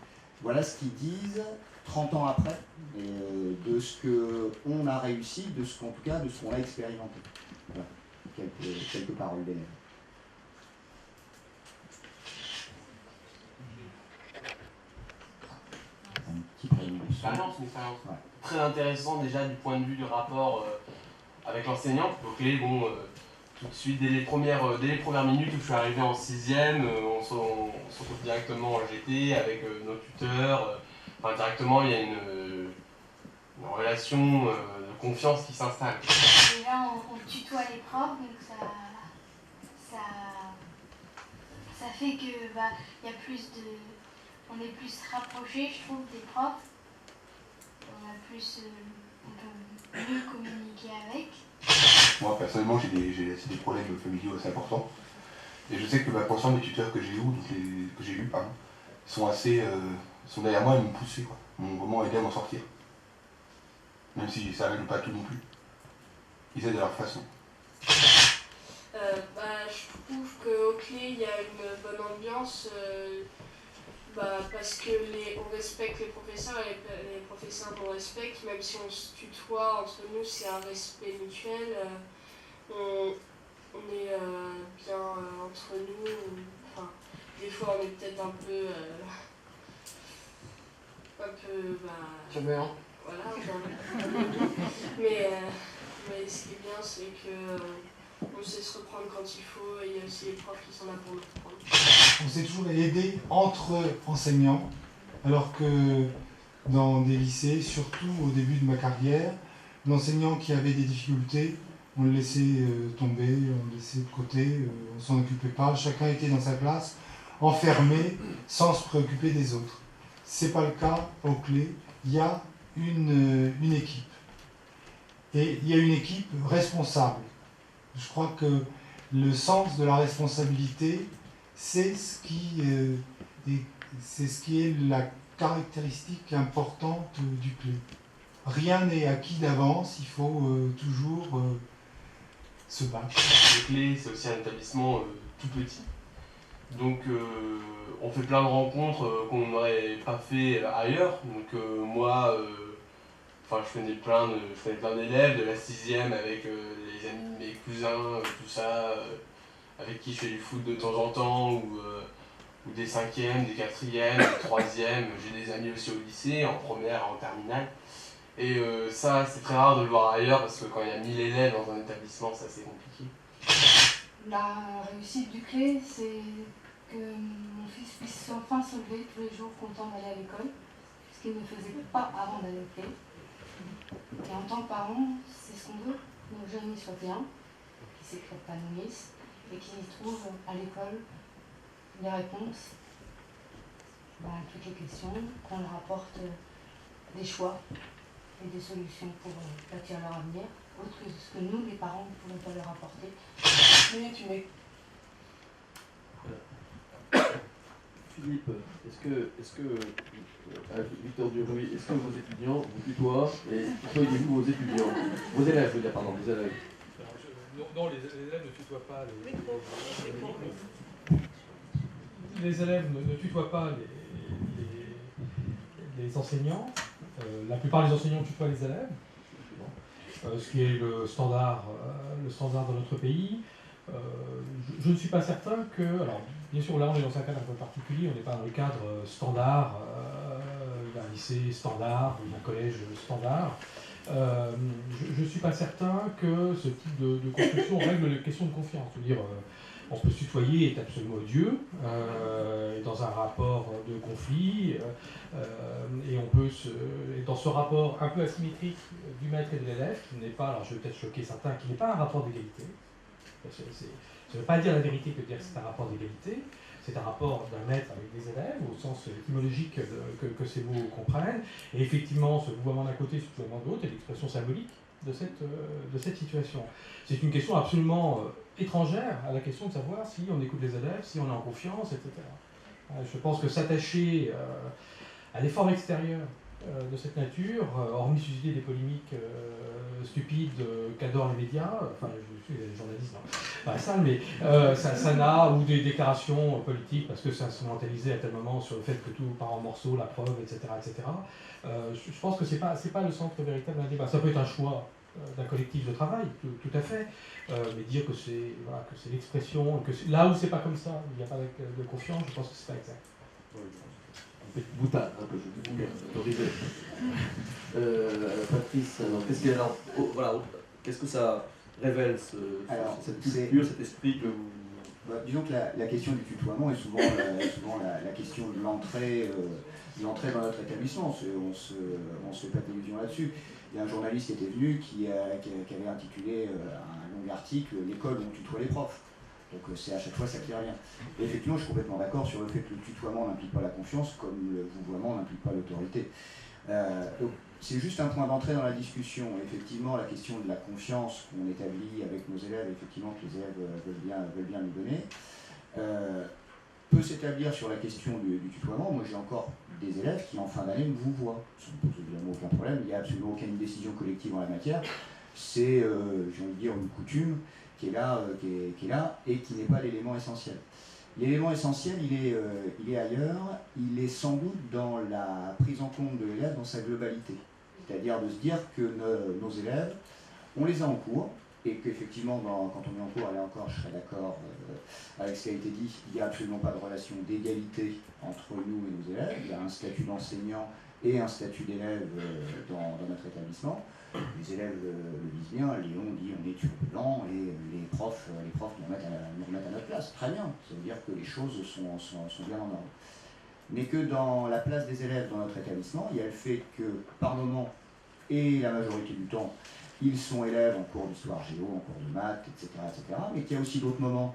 voilà ce qu'ils disent 30 ans après, de ce qu'on a réussi, de ce qu'on a expérimenté. Voilà, quelques paroles d'élèves. Un petit prénom. Une expérience très intéressante déjà du point de vue du rapport avec l'enseignant. Donc tout de suite, dès les premières minutes où je suis arrivé en 6e, on se retrouve directement en GT avec nos tuteurs. Directement, il y a une relation de confiance qui s'installe. Déjà, on tutoie les profs, donc ça fait que y a on est plus rapprochés, je trouve, des profs. On peut mieux communiquer avec. Moi, personnellement, j'ai des problèmes familiaux assez importants. Et je sais que conscient des tuteurs que j'ai eus, sont derrière moi et m'ont poussé, m'ont vraiment aidé à m'en sortir. Même si ça n'aide pas tout non plus. Ils aident à leur façon. Je trouve qu'au CLE, il y a une bonne ambiance parce on respecte les professeurs et les professeurs nous respectent, même si on se tutoie entre nous, c'est un respect mutuel. On est bien entre nous. Des fois, on est peut-être un peu Bienveillant. Voilà, mais ce qui est bien, c'est qu'on sait se reprendre quand il faut, et il y a aussi les profs qui sont là pour nous reprendre. On s'est toujours aidé entre enseignants, alors que dans des lycées, surtout au début de ma carrière, l'enseignant qui avait des difficultés, on le laissait tomber, on le laissait de côté, on ne s'en occupait pas, chacun était dans sa classe, enfermé, sans se préoccuper des autres. Ce n'est pas le cas au CLE, il y a une équipe. Et il y a une équipe responsable. Je crois que le sens de la responsabilité, c'est ce qui est la caractéristique importante du CLE. Rien n'est acquis d'avance, il faut toujours se battre. Le CLE, c'est aussi un établissement tout petit. Donc on fait plein de rencontres qu'on n'aurait pas fait ailleurs. Donc moi, je connais plein d'élèves de la 6e avec les amis de mes cousins, tout ça, avec qui je fais du foot de temps en temps, ou des 5e, des 4e, des 3e. J'ai des amis aussi au lycée, en première, en terminale. Et ça, c'est très rare de le voir ailleurs, parce que quand il y a 1000 élèves dans un établissement, c'est assez compliqué. La réussite du CLE, c'est que mon fils puisse enfin se lever tous les jours content d'aller à l'école, ce qu'il ne faisait pas avant d'aller au CLE. Et en tant que parent, c'est ce qu'on veut, que nos jeunes soient bien, qu'ils s'épanouissent et qu'ils trouvent à l'école les réponses à toutes les questions, qu'on leur apporte des choix et des solutions pour bâtir leur avenir, autre que ce que nous, les parents, ne pouvons pas leur apporter. Philippe, est-ce que Victor Duruy, est-ce que vos étudiants vous tutoient et tutoyez-vous vos étudiants? Vos élèves, je veux dire, pardon, vos élèves. Non, les élèves ne tutoient pas les élèves ne tutoient pas les enseignants. La plupart des enseignants tutoient les élèves, ce qui est le standard dans notre pays. Je ne suis pas certain que... Alors, bien sûr, là, on est dans un cadre un peu particulier, on n'est pas dans le cadre standard d'un lycée standard ou d'un collège standard. Je ne suis pas certain que ce type de construction règle les questions de confiance. Je veux dire, on peut se tutoyer est absolument odieux, dans un rapport de conflit, et on peut dans ce rapport un peu asymétrique du maître et de l'élève, qui n'est pas, alors je vais peut-être choquer certains, qui n'est pas un rapport d'égalité. Ça ne veut pas dire la vérité que de dire que c'est un rapport d'égalité. C'est un rapport d'un maître avec des élèves, au sens étymologique que ces mots comprennent. Et effectivement, ce vouvoiement d'un côté, ce vouvoiement de l'autre est l'expression symbolique de cette situation. C'est une question absolument étrangère à la question de savoir si on écoute les élèves, si on est en confiance, etc. Je pense que s'attacher à l'effort extérieur de cette nature, hormis susciter des polémiques stupides qu'adorent les médias, enfin je suis journaliste dans la salle, mais ça n'a, ou des déclarations politiques parce que ça se mentalisait à tel moment sur le fait que tout part en morceaux, la preuve, etc. etc. Je pense que c'est pas le centre véritable d'un débat. Ça peut être un choix d'un collectif de travail, tout à fait, mais dire que c'est l'expression, que là où c'est pas comme ça, il n'y a pas de confiance, je pense que c'est pas exact. Un peu de boutade, un peu, je dis bien, autorisé. Patrice, alors, qu'est-ce que ça révèle, cette culture, cet esprit que vous... Disons que la question du tutoiement est souvent la question de l'entrée dans notre établissement. On se fait pas d'illusions là-dessus. Il y a un journaliste qui était venu qui avait intitulé un long article « L'école où on tutoie les profs ». Donc c'est à chaque fois ça qui revient. Et effectivement, je suis complètement d'accord sur le fait que le tutoiement n'implique pas la confiance, comme le vouvoiement n'implique pas l'autorité. Donc c'est juste un point d'entrée dans la discussion. Effectivement, la question de la confiance qu'on établit avec nos élèves, effectivement que les élèves veulent bien nous donner, peut s'établir sur la question du tutoiement. Moi j'ai encore des élèves qui en fin d'année me vouvoient. Ça ne pose évidemment aucun problème, il n'y a absolument aucune décision collective en la matière. C'est, j'ai envie de dire, une coutume qui est là et qui n'est pas l'élément essentiel. L'élément essentiel, il est ailleurs, il est sans doute dans la prise en compte de l'élève dans sa globalité. C'est-à-dire de se dire que nos élèves, on les a en cours, et qu'effectivement, quand on est en cours, là encore, je serais d'accord avec ce qui a été dit, il n'y a absolument pas de relation d'égalité entre nous et nos élèves. Il y a un statut d'enseignant et un statut d'élève dans notre établissement. Les élèves le disent bien, Léon dit on est turbulent et les profs nous remettent à notre place. Très bien, ça veut dire que les choses sont bien en ordre. Mais que dans la place des élèves dans notre établissement, il y a le fait que par moment, et la majorité du temps, ils sont élèves en cours d'histoire géo, en cours de maths, etc., mais qu'il y a aussi d'autres moments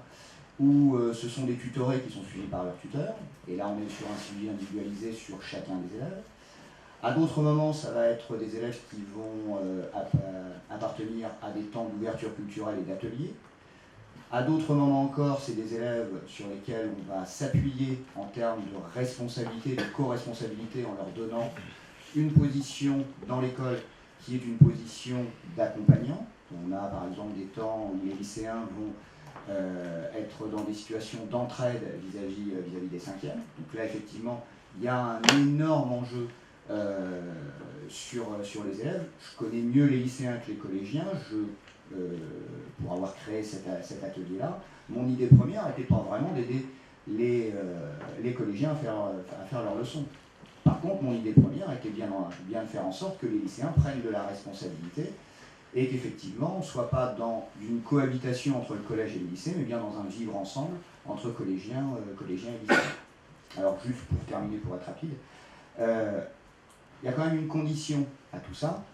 où ce sont des tutorés qui sont suivis par leurs tuteurs, et là on est sur un suivi individualisé sur chacun des élèves. À d'autres moments, ça va être des élèves qui vont appartenir à des temps d'ouverture culturelle et d'ateliers. À d'autres moments encore, c'est des élèves sur lesquels on va s'appuyer en termes de responsabilité, de co-responsabilité, en leur donnant une position dans l'école qui est une position d'accompagnant. On a par exemple des temps où les lycéens vont être dans des situations d'entraide vis-à-vis des cinquièmes. Donc là, effectivement, il y a un énorme enjeu sur les élèves. Je connais mieux les lycéens que les collégiens. Pour avoir créé cet atelier-là, mon idée première n'était pas vraiment d'aider les collégiens à faire leurs leçons. Par contre, mon idée première était bien de faire en sorte que les lycéens prennent de la responsabilité et qu'effectivement, on ne soit pas dans une cohabitation entre le collège et le lycée, mais bien dans un vivre ensemble entre collégiens et lycéens. Alors, juste pour terminer, pour être rapide, il y a quand même une condition à tout ça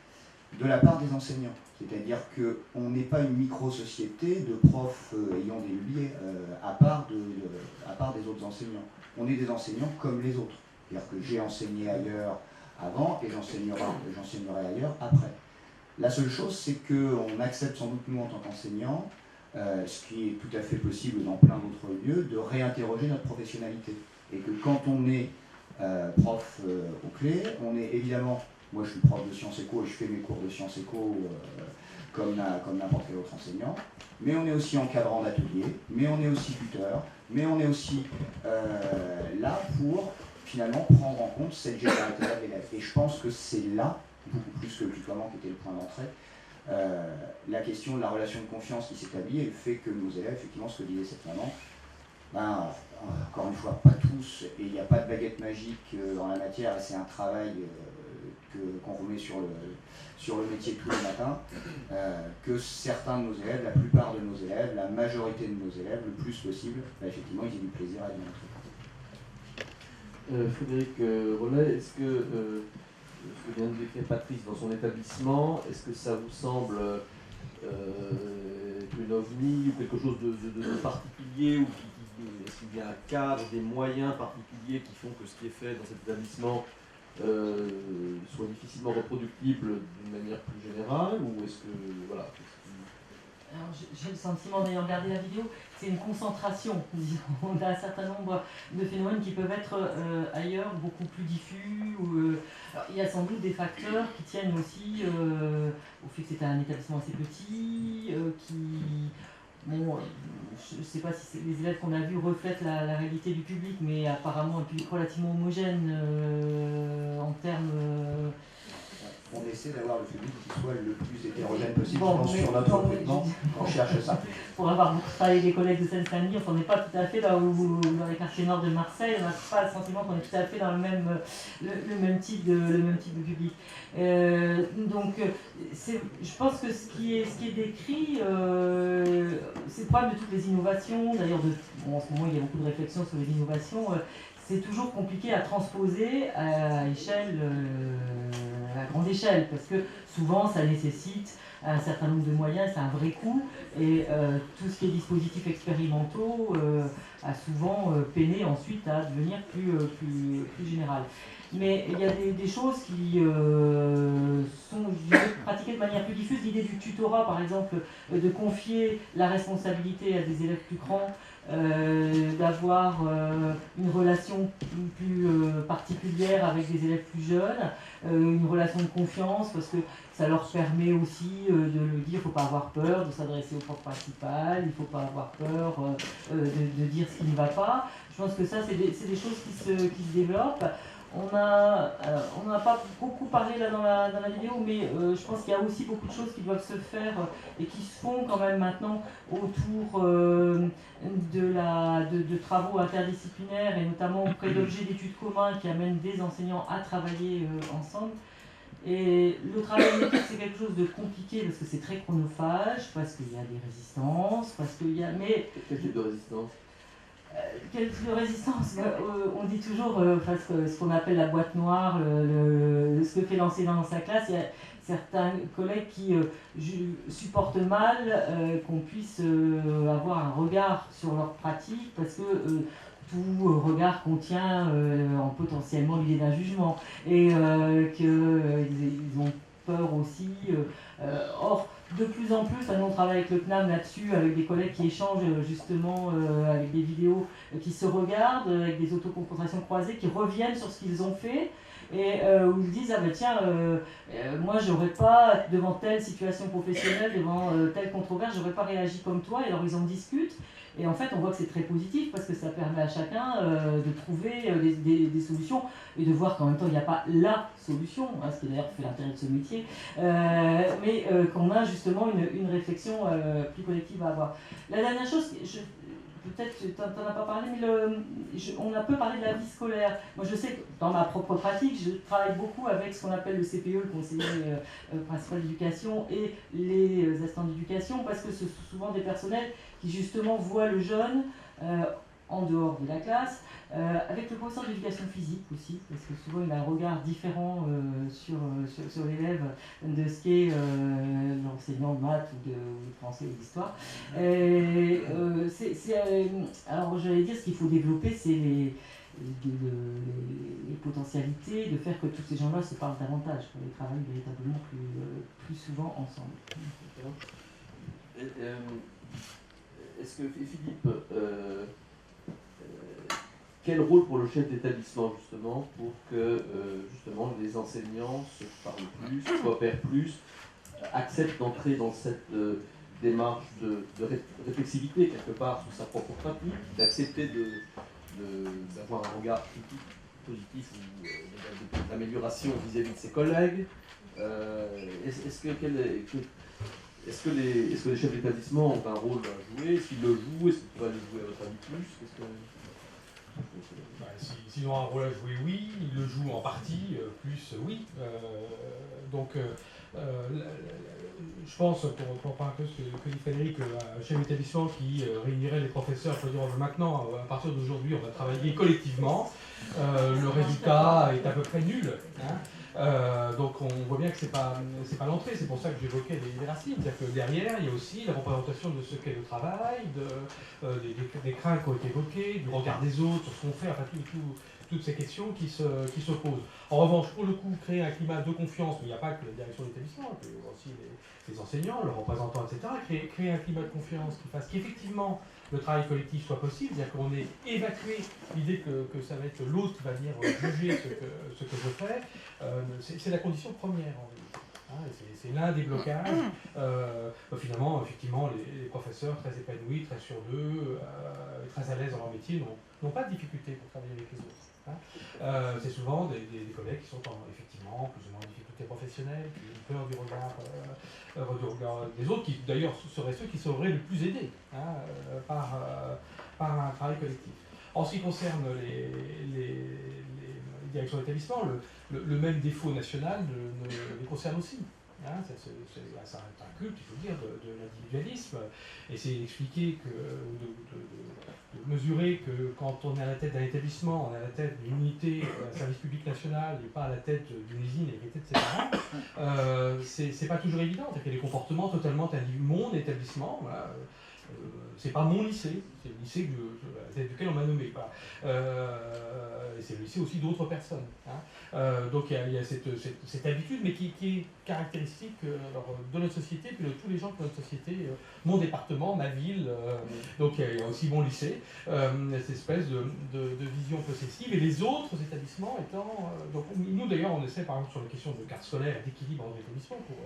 de la part des enseignants. C'est-à-dire qu'on n'est pas une micro-société de profs ayant des leviers à part des autres enseignants. On est des enseignants comme les autres. C'est-à-dire que j'ai enseigné ailleurs avant et j'enseignerai ailleurs après. La seule chose, c'est qu'on accepte sans doute, nous, en tant qu'enseignants, ce qui est tout à fait possible dans plein d'autres lieux, de réinterroger notre professionnalité. Et que quand on est prof aux clés, on est évidemment... Moi, je suis prof de sciences éco et je fais mes cours de sciences éco comme n'importe quel autre enseignant, mais on est aussi encadrant d'atelier, mais on est aussi tuteur, mais on est aussi là pour finalement prendre en compte cette généralité-là de l'élève. Et je pense que c'est là, beaucoup plus que le tutoiement qui était le point d'entrée, la question de la relation de confiance qui s'établit et le fait que nos élèves, effectivement, ce que disait cette maman, ben, encore une fois, pas tous, et il n'y a pas de baguette magique en la matière, et c'est un travail qu'on remet sur le métier tous les matins, que certains de nos élèves, la plupart de nos élèves, la majorité de nos élèves, le plus possible, ben, effectivement, ils aient du plaisir à démontrer. Frédéric Rollet, est-ce que ce que vient de décrire Patrice dans son établissement, est-ce que ça vous semble une ovni ou quelque chose de particulier, ou est-ce qu'il y a un cadre, des moyens particuliers qui font que ce qui est fait dans cet établissement soit difficilement reproductible d'une manière plus générale, ou est-ce que voilà. Alors, j'ai le sentiment, en ayant regardé la vidéo, c'est une concentration. On a un certain nombre de phénomènes qui peuvent être ailleurs, beaucoup plus diffus. Alors, il y a sans doute des facteurs qui tiennent aussi au fait que c'est un établissement assez petit, bon, je ne sais pas si les élèves qu'on a vus reflètent la réalité du public, mais apparemment un public relativement homogène en termes... On essaie d'avoir le public qui soit le plus hétérogène possible. Bon, sur notre recrutement, on cherche ça. Pour avoir beaucoup travaillé avec des collègues de Seine-Saint-Denis, on n'est pas tout à fait dans les quartiers nord de Marseille, on n'a pas le sentiment qu'on est tout à fait dans le même type de public. Donc, je pense que ce qui est décrit, c'est le problème de toutes les innovations. D'ailleurs, en ce moment, il y a beaucoup de réflexions sur les innovations. C'est toujours compliqué à transposer à grande échelle, parce que souvent ça nécessite un certain nombre de moyens, c'est un vrai coût, et tout ce qui est dispositifs expérimentaux a souvent peiné ensuite à devenir plus général. Mais il y a des choses qui sont pratiquées de manière plus diffuse. L'idée du tutorat, par exemple, de confier la responsabilité à des élèves plus grands, d'avoir une relation plus particulière avec des élèves plus jeunes, une relation de confiance, parce que ça leur permet aussi de le dire, il ne faut pas avoir peur de s'adresser au prof principal, il ne faut pas avoir peur de dire ce qui ne va pas. Je pense que ça, c'est des choses qui se développent. On n'a pas beaucoup parlé là dans la vidéo, mais je pense qu'il y a aussi beaucoup de choses qui doivent se faire et qui se font quand même maintenant autour de travaux interdisciplinaires, et notamment auprès d'objets d'études communs qui amènent des enseignants à travailler ensemble. Et le travail en équipe, c'est quelque chose de compliqué parce que c'est très chronophage, parce qu'il y a des résistances, parce qu'il y a... Mais... Quel type de résistance? Quel type de résistance? On dit toujours ce qu'on appelle la boîte noire, ce que fait l'enseignant dans sa classe. Il y a certains collègues qui supportent mal qu'on puisse avoir un regard sur leur pratique, parce que tout regard contient potentiellement l'idée d'un jugement, et qu'ils ont peur aussi. Or, de plus en plus, on travaille avec le CNAM là-dessus, avec des collègues qui échangent justement avec des vidéos qui se regardent, avec des autoconfrontations croisées, qui reviennent sur ce qu'ils ont fait, et où ils disent « Ah ben tiens, moi j'aurais pas, devant telle situation professionnelle, devant telle controverse, j'aurais pas réagi comme toi », et alors ils en discutent. Et en fait, on voit que c'est très positif parce que ça permet à chacun de trouver des solutions et de voir qu'en même temps, il n'y a pas LA solution, hein, ce qui d'ailleurs fait l'intérêt de ce métier, mais qu'on a justement une réflexion plus collective à avoir. La dernière chose, peut-être tu n'en as pas parlé, mais on a peu parlé de la vie scolaire. Moi, je sais que dans ma propre pratique, je travaille beaucoup avec ce qu'on appelle le CPE, le conseiller principal d'éducation, et les assistants d'éducation, parce que ce sont souvent des personnels qui justement voient le jeune en dehors de la classe, avec le professeur d'éducation physique aussi, parce que souvent il a un regard différent sur l'élève de ce qu'est l'enseignant de maths ou de français ou d'histoire. Alors j'allais dire, ce qu'il faut développer, c'est les potentialités de faire que tous ces gens-là se parlent davantage, pour les travailler véritablement plus souvent ensemble. Est-ce que Philippe, quel rôle pour le chef d'établissement justement pour que justement les enseignants se parlent plus, coopèrent plus, accepte d'entrer dans cette démarche de réflexivité, quelque part, sur sa propre pratique, d'accepter d'avoir un regard critique, positif ou d'amélioration vis-à-vis de ses collègues. Est-ce que les chefs d'établissement ont un rôle à jouer? Est-ce qu'ils le jouent? Est-ce qu'ils pourraient le jouer à votre avis plus? S'ils ont un rôle à jouer, oui. Ils le jouent en partie, plus, oui. Je pense, pour parler un peu ce que dit Frédéric, un chef d'établissement qui réunirait les professeurs pour dire maintenant, à partir d'aujourd'hui, on va travailler collectivement. Le résultat est à peu près nul. Donc on voit bien que c'est pas l'entrée, c'est pour ça que j'évoquais les racines. C'est-à-dire que derrière, il y a aussi la représentation de ce qu'est le travail, des craintes qui ont été évoquées, du regard des autres sur ce qu'on fait, enfin toutes ces questions qui se posent. En revanche, pour le coup, créer un climat de confiance, mais il n'y a pas que la direction de l'établissement, il y a aussi les enseignants, leurs représentants, etc. Créer un climat de confiance qui fasse qu'effectivement le travail collectif soit possible, c'est-à-dire qu'on ait évacué l'idée que ça va être l'autre qui va venir juger ce que je fais, c'est la condition première en réalité. C'est l'un des blocages. Finalement, effectivement, les professeurs très épanouis, très sur d'eux, très à l'aise dans leur métier, n'ont pas de difficulté pour travailler avec les autres. C'est souvent des collègues qui sont effectivement plus ou moins en difficulté professionnelle, qui ont une peur du regard des autres, qui d'ailleurs seraient ceux qui seraient le plus aidés par un travail collectif. En ce qui concerne les directions d'établissement, le même défaut national les concerne aussi. C'est un culte, il faut dire, de l'individualisme. Et c'est expliquer de mesurer que quand on est à la tête d'un établissement, on est à la tête d'une unité, d'un service public national, et pas à la tête d'une usine héritée de ses parents, c'est pas toujours évident. Il y a des comportements totalement mon établissement. Voilà. C'est pas mon lycée, c'est le lycée à la tête duquel on m'a nommé. Et c'est le lycée aussi d'autres personnes. Donc il y a cette habitude, mais qui est caractéristique de notre société, puis de tous les gens de notre société, mon département, ma ville. Donc il y a aussi mon lycée, cette espèce de vision possessive, et les autres établissements étant... donc nous d'ailleurs on essaie par exemple sur la question de carte scolaire et d'équilibre entre établissements pour...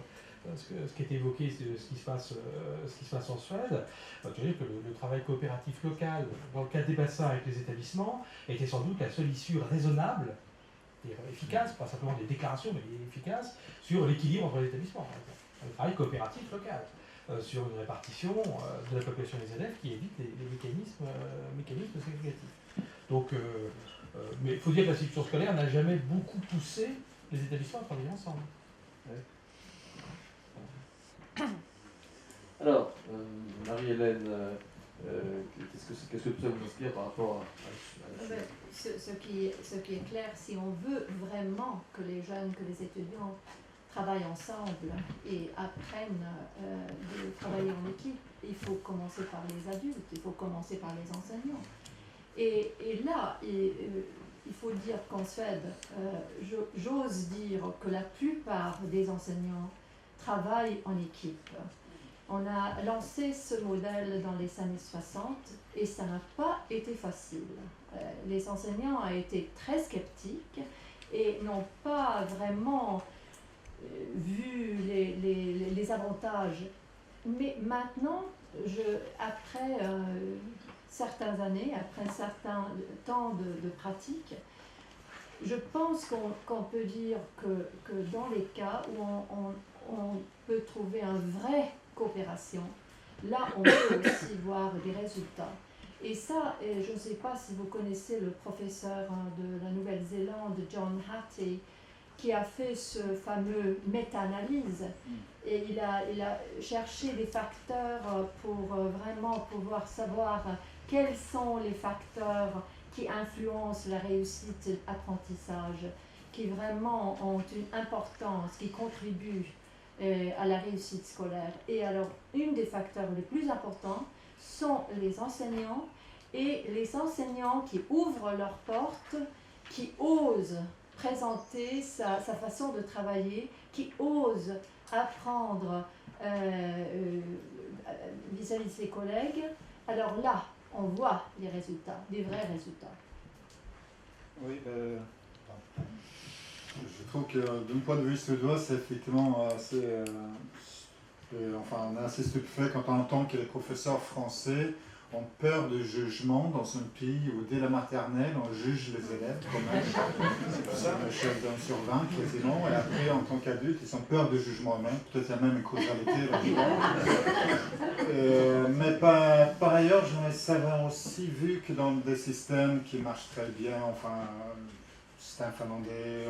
Ce qui est évoqué, c'est ce qui se passe en Suède. Tu veux dire que le travail coopératif local, dans le cadre des bassins avec les établissements, était sans doute la seule issue raisonnable et efficace, pas simplement des déclarations, mais efficace, sur l'équilibre entre les établissements. Le travail coopératif local, sur une répartition de la population des élèves qui évite les mécanismes ségrégatifs. Donc, mais il faut dire que l'institution scolaire n'a jamais beaucoup poussé les établissements à travailler ensemble. Ouais. Alors, Marie-Hélène, qu'est-ce que ça vous inspire par rapport à ce qui est clair, si on veut vraiment que les jeunes, que les étudiants travaillent ensemble et apprennent de travailler en équipe, il faut commencer par les adultes, il faut commencer par les enseignants. Et là, il faut dire qu'en Suède, j'ose dire que la plupart des enseignants travaillent en équipe. On a lancé ce modèle dans les années 60 et ça n'a pas été facile. Les enseignants ont été très sceptiques et n'ont pas vraiment vu les avantages. Mais maintenant, après certaines années, après un certain temps de pratique, je pense qu'on peut dire que dans les cas où on peut trouver une vraie coopération, là on peut aussi voir des résultats. Et ça, je ne sais pas si vous connaissez le professeur de la Nouvelle-Zélande, John Hattie, qui a fait ce fameux méta-analyse. Et il a cherché des facteurs pour vraiment pouvoir savoir quels sont les facteurs qui influencent la réussite de l'apprentissage, qui vraiment ont une importance, qui contribuent à la réussite scolaire. Et alors, un des facteurs les plus importants sont les enseignants, et les enseignants qui ouvrent leurs portes, qui osent présenter sa façon de travailler, qui osent apprendre vis-à-vis de ses collègues. Alors là, on voit les résultats, des vrais résultats. Oui, Je trouve que d'un point de vue suédois, c'est effectivement assez. On est assez stupéfait quand on entend que les professeurs français ont peur de jugement dans un pays où dès la maternelle on juge les élèves quand même. C'est le chef d'un sur 20 quasiment, et après en tant qu'adulte ils ont peur de jugement eux-mêmes, peut-être qu'il y a même une causalité là-dedans. Mais par ailleurs, j'aimerais savoir aussi, vu que dans des systèmes qui marchent très bien, le système finlandais,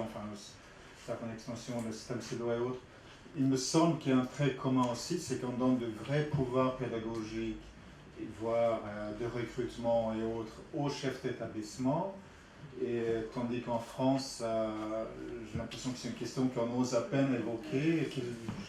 certaines extensions, le système suédois et autres, il me semble qu'il y a un trait commun aussi, c'est qu'on donne de vrais pouvoirs pédagogiques, voire de recrutement et autres, aux chefs d'établissement. Et tandis qu'en France, j'ai l'impression que c'est une question qu'on ose à peine évoquer et que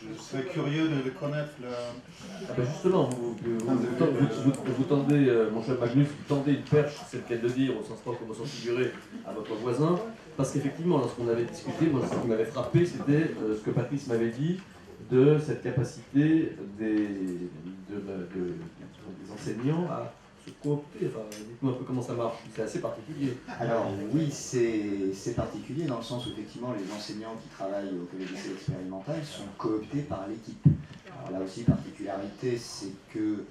je serais curieux de connaître le... Justement, vous tendez, mon cher Magnus, vous tendez une perche, c'est le cas de dire, au sens propre comme au sens figuré, à votre voisin, parce qu'effectivement, lorsqu'on avait discuté, moi, ce qui m'avait frappé, c'était ce que Patrice m'avait dit de cette capacité des enseignants à se coopter. Dites-moi un peu comment ça marche, c'est assez particulier. Alors oui, c'est particulier dans le sens où effectivement les enseignants qui travaillent au collège lycée expérimental sont cooptés par l'équipe. Alors là aussi, particularité, c'est que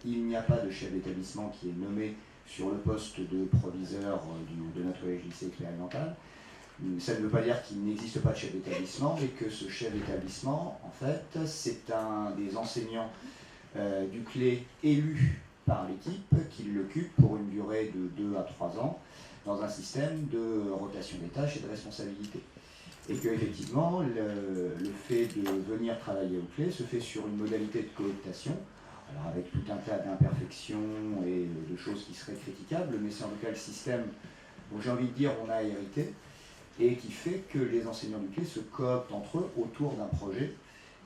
il n'y a pas de chef d'établissement qui est nommé sur le poste de proviseur de notre collège lycée expérimental. Ça ne veut pas dire qu'il n'existe pas de chef d'établissement, mais que ce chef d'établissement, en fait, c'est un des enseignants du CLE élu par l'équipe qui l'occupe pour une durée de 2 à 3 ans dans un système de rotation des tâches et de responsabilité. Et que effectivement, le fait de venir travailler au CLE se fait sur une modalité de cooptation, alors avec tout un tas d'imperfections et de choses qui seraient critiquables, mais c'est en tout cas le système dont j'ai envie de dire on a hérité, et qui fait que les enseignants du CLE se cooptent entre eux autour d'un projet,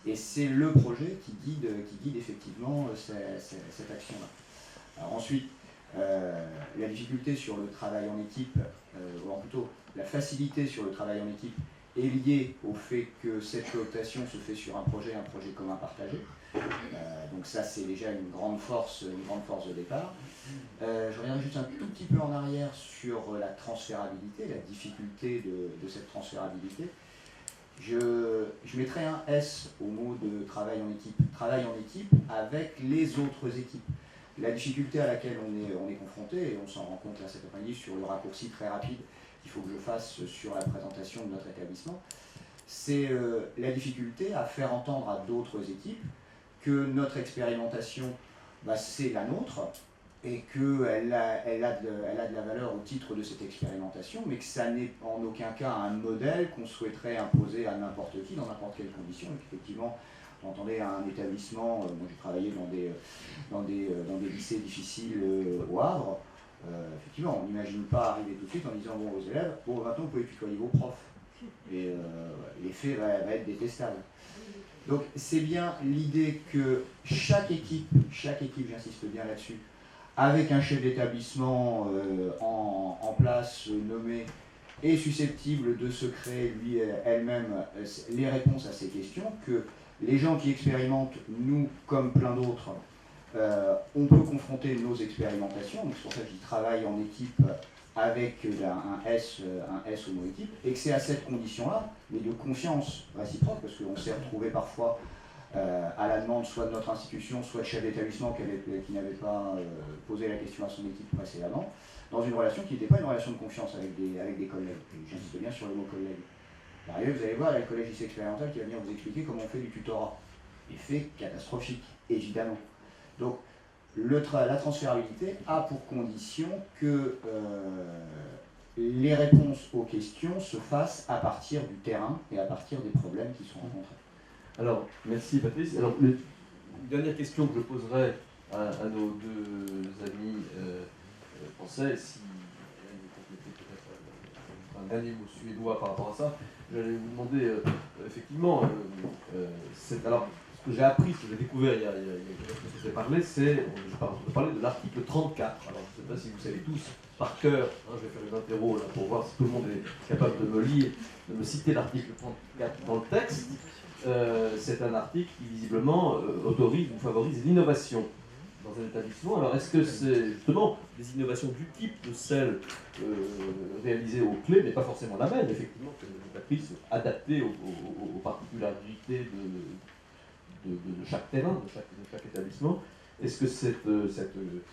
et c'est le projet qui guide effectivement cette action-là. Alors ensuite, la difficulté sur le travail en équipe, ou plutôt la facilité sur le travail en équipe, est liée au fait que cette cooptation se fait sur un projet commun partagé. Donc ça, c'est déjà une grande force de départ. Je reviendrai juste un tout petit peu en arrière sur la transférabilité, la difficulté de cette transférabilité. Je mettrai un S au mot de travail en équipe avec les autres équipes. La difficulté à laquelle on est confronté, et on s'en rend compte là cet après-midi sur le raccourci très rapide qu'il faut que je fasse sur la présentation de notre établissement, c'est la difficulté à faire entendre à d'autres équipes que notre expérimentation, c'est la nôtre, et qu'elle a de la valeur au titre de cette expérimentation, mais que ça n'est en aucun cas un modèle qu'on souhaiterait imposer à n'importe qui, dans n'importe quelle condition, et qu'effectivement, vous entendez un établissement, moi j'ai travaillé dans des lycées difficiles au Havre, effectivement, on n'imagine pas arriver tout de suite en disant aux élèves, maintenant vous pouvez tutoyer vos profs, et l'effet va être détestable. Donc c'est bien l'idée que chaque équipe, j'insiste bien là-dessus, avec un chef d'établissement en place, nommé, est susceptible de se créer elle-même les réponses à ces questions, que les gens qui expérimentent, nous comme plein d'autres, on peut confronter nos expérimentations, donc c'est pour ça que j'y travaille en équipe avec un S au mot équipe, et que c'est à cette condition-là, mais de confiance réciproque, parce qu'on s'est retrouvé parfois à la demande soit de notre institution, soit de chef d'établissement qui n'avait pas posé la question à son équipe précédemment, dans une relation qui n'était pas une relation de confiance avec des collègues. Et j'insiste bien sur le mot collègue. Par ailleurs, vous allez voir, il y a le collège lycée expérimental qui va venir vous expliquer comment on fait du tutorat. Effet catastrophique, évidemment. Donc, la transférabilité a pour condition que les réponses aux questions se fassent à partir du terrain et à partir des problèmes qui sont rencontrés. Alors, merci Patrice. Alors, une dernière question que je poserai à nos deux amis français, si un dernier mot suédois par rapport à ça, j'allais vous demander, effectivement, alors, ce que j'ai appris, ce que j'ai découvert il y a quelques fois que je vous ai parlé, c'est, je parlais de l'article 34. Alors, je ne sais pas si vous savez tous par cœur, je vais faire une interro là, pour voir si tout le monde est capable de me lire, de me citer l'article 34 dans le texte. C'est un article qui visiblement autorise ou favorise l'innovation dans un établissement. Alors est-ce que c'est justement des innovations du type de celles réalisées aux clés, mais pas forcément la même, effectivement, que Patrice, adaptée aux particularités de chaque terrain, de chaque établissement. Est-ce que cette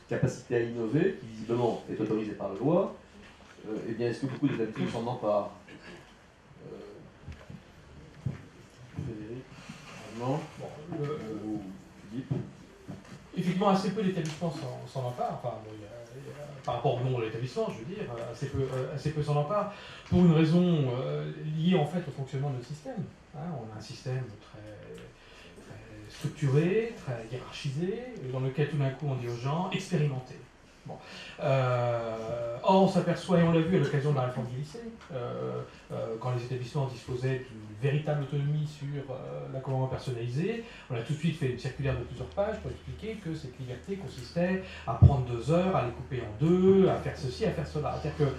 capacité à innover, qui visiblement est autorisée par la loi, eh bien, est-ce que beaucoup d'établissements s'en emparent? Frédéric, Armand, ou Philippe? Effectivement, assez peu d'établissements s'en emparent. Enfin, bon, par rapport au nombre de l'établissement, je veux dire, assez peu s'en emparent, pour une raison liée en fait au fonctionnement de notre système. Hein, on a un système très structuré, très hiérarchisé, dans lequel tout d'un coup on dit aux gens expérimentez. Bon. Or, on s'aperçoit, et on l'a vu à l'occasion de la réforme du lycée, quand les établissements disposaient d'une véritable autonomie sur l'accompagnement personnalisé, on a tout de suite fait une circulaire de plusieurs pages pour expliquer que cette liberté consistait à prendre 2 heures, à les couper en 2, à faire ceci, à faire cela. C'est-à-dire que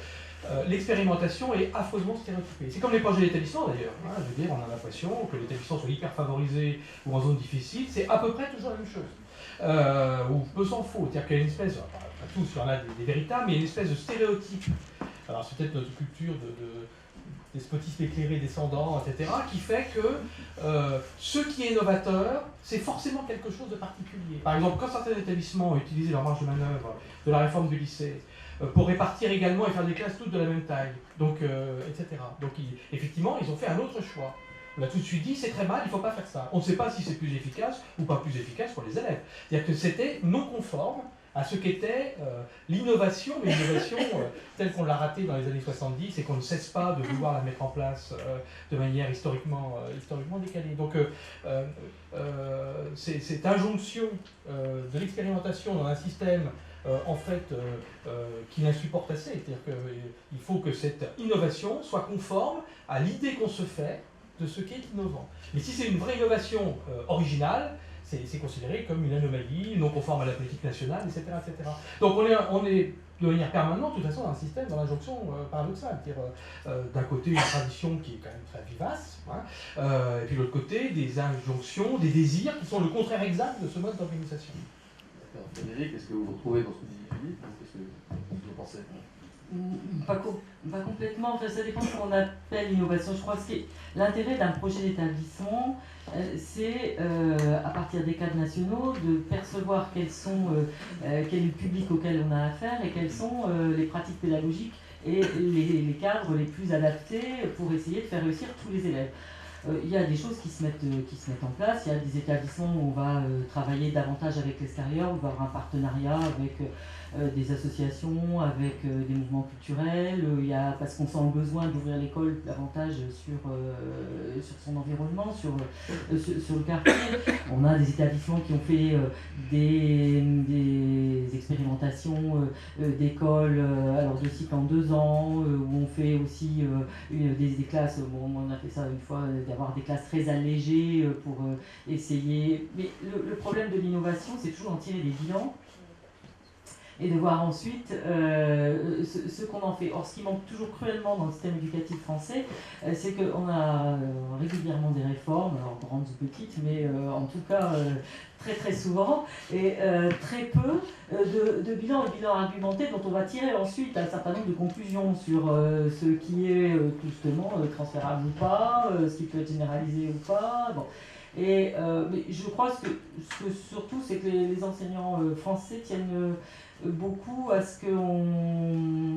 l'expérimentation est affreusement stéréotypée. C'est comme les projets d'établissement d'ailleurs. Hein, je veux dire, on a l'impression que les établissements sont hyper favorisés ou en zone difficile, c'est à peu près toujours la même chose. Ou peu s'en faut. C'est-à-dire qu'il y a une espèce, pas tous, il y en a des véritables, mais il y a une espèce de stéréotype. Alors c'est peut-être notre culture despotisme éclairé descendant, etc., qui fait que ce qui est novateur, c'est forcément quelque chose de particulier. Par exemple, quand certains établissements ont utilisé leur marge de manœuvre de la réforme du lycée, pour répartir également et faire des classes toutes de la même taille, donc, etc. Donc effectivement, ils ont fait un autre choix. On a tout de suite dit, c'est très mal, il ne faut pas faire ça. On ne sait pas si c'est plus efficace ou pas plus efficace pour les élèves. C'est-à-dire que c'était non conforme à ce qu'était l'innovation, mais l'innovation telle qu'on l'a ratée dans les années 70 et qu'on ne cesse pas de vouloir la mettre en place de manière historiquement décalée. Donc cette injonction de l'expérimentation dans un système en fait qui l'insupporte assez, c'est-à-dire qu'il faut que cette innovation soit conforme à l'idée qu'on se fait de ce qui est innovant. Mais si c'est une vraie innovation originale, c'est considéré comme une anomalie, non conforme à la politique nationale, etc. etc. Donc on est de manière permanente, de toute façon, dans un système, dans l'injonction paradoxale. C'est-à-dire, d'un côté, une tradition qui est quand même très vivace, hein, et puis de l'autre côté, des injonctions, des désirs qui sont le contraire exact de ce mode d'organisation. D'accord. Frédéric, est-ce que vous vous retrouvez dans ce que dit Philippe, ou qu'est-ce que vous pensez? Pas complètement, enfin, ça dépend de ce qu'on appelle l'innovation. Je crois que l'intérêt d'un projet d'établissement, c'est à partir des cadres nationaux de percevoir quel est le public auquel on a affaire et quelles sont les pratiques pédagogiques et les cadres les plus adaptés pour essayer de faire réussir tous les élèves. Il y a des choses qui se mettent en place. Il y a des établissements où on va travailler davantage avec l'extérieur, où on va avoir un partenariat avec des associations, avec des mouvements culturels. Parce qu'on sent le besoin d'ouvrir l'école davantage sur son environnement, sur le quartier. On a des établissements qui ont fait des expérimentations d'école, alors de cycle en 2 ans, où on fait aussi des classes, bon, on a fait ça une fois, d'avoir des classes très allégées pour essayer. Mais le problème de l'innovation, c'est toujours d'en tirer des bilans et de voir ensuite ce qu'on en fait. Or, ce qui manque toujours cruellement dans le système éducatif français, c'est qu'on a régulièrement des réformes, alors grandes ou petites, mais en tout cas très très souvent, et très peu de bilans argumentés dont on va tirer ensuite un certain nombre de conclusions sur ce qui est justement transférable ou pas, ce qui peut être généralisé ou pas. Bon. Mais je crois que ce que surtout, c'est que les enseignants français tiennent beaucoup à ce qu'on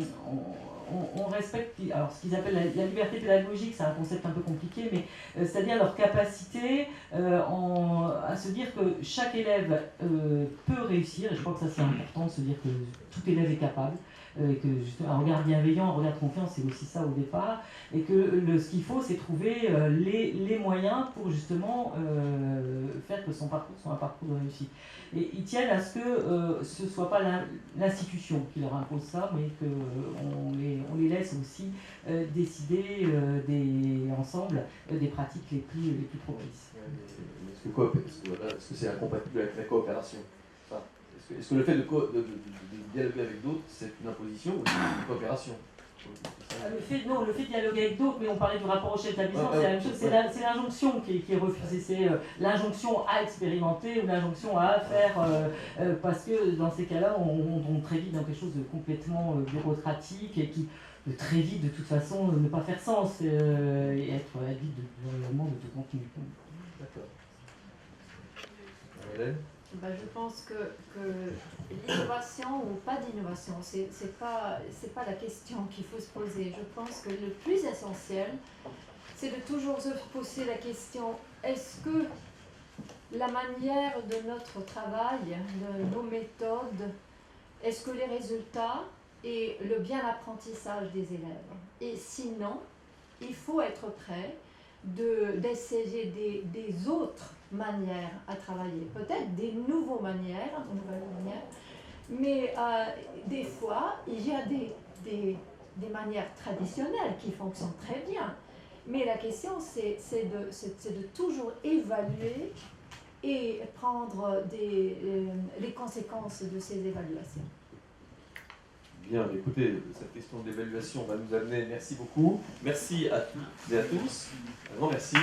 respecte, alors ce qu'ils appellent la liberté pédagogique, c'est un concept un peu compliqué, mais c'est-à-dire leur capacité à se dire que chaque élève peut réussir, et je crois que ça c'est important de se dire que tout élève est capable, et que un regard bienveillant, un regard de confiance, c'est aussi ça au départ, et que ce qu'il faut, c'est trouver les moyens pour justement faire que son parcours soit un parcours de réussite. Et ils tiennent à ce que ce ne soit pas l'institution qui leur impose ça, mais qu'on les laisse aussi décider ensemble des pratiques les plus propices. Est-ce que c'est incompatible avec la coopération? Est-ce que le fait de dialoguer avec d'autres, c'est une imposition ou une coopération? Le fait de dialoguer avec d'autres, mais on parlait du rapport au chef d'établissement, Ouais, c'est la même chose, c'est l'injonction qui est refusée, c'est l'injonction à expérimenter ou l'injonction à faire, parce que dans ces cas-là, on tombe très vite dans quelque chose de complètement bureaucratique et qui peut très vite, de toute façon, ne pas faire sens et être vide de tout contenu. D'accord. Hélène ? Ben, je pense que l'innovation ou pas d'innovation, c'est pas la question qu'il faut se poser. Je pense que le plus essentiel, c'est de toujours se poser la question, est-ce que la manière de notre travail, de nos méthodes, est-ce que les résultats et le bien apprentissage des élèves? Et sinon, il faut être prêt d'essayer des autres manières à travailler, peut-être des nouvelles manières, mais des fois, il y a des manières traditionnelles qui fonctionnent très bien. Mais la question, c'est de toujours évaluer et prendre les conséquences de ces évaluations. Bien, écoutez, cette question d'évaluation va nous amener. Merci beaucoup. Merci à toutes et à tous. Un grand merci.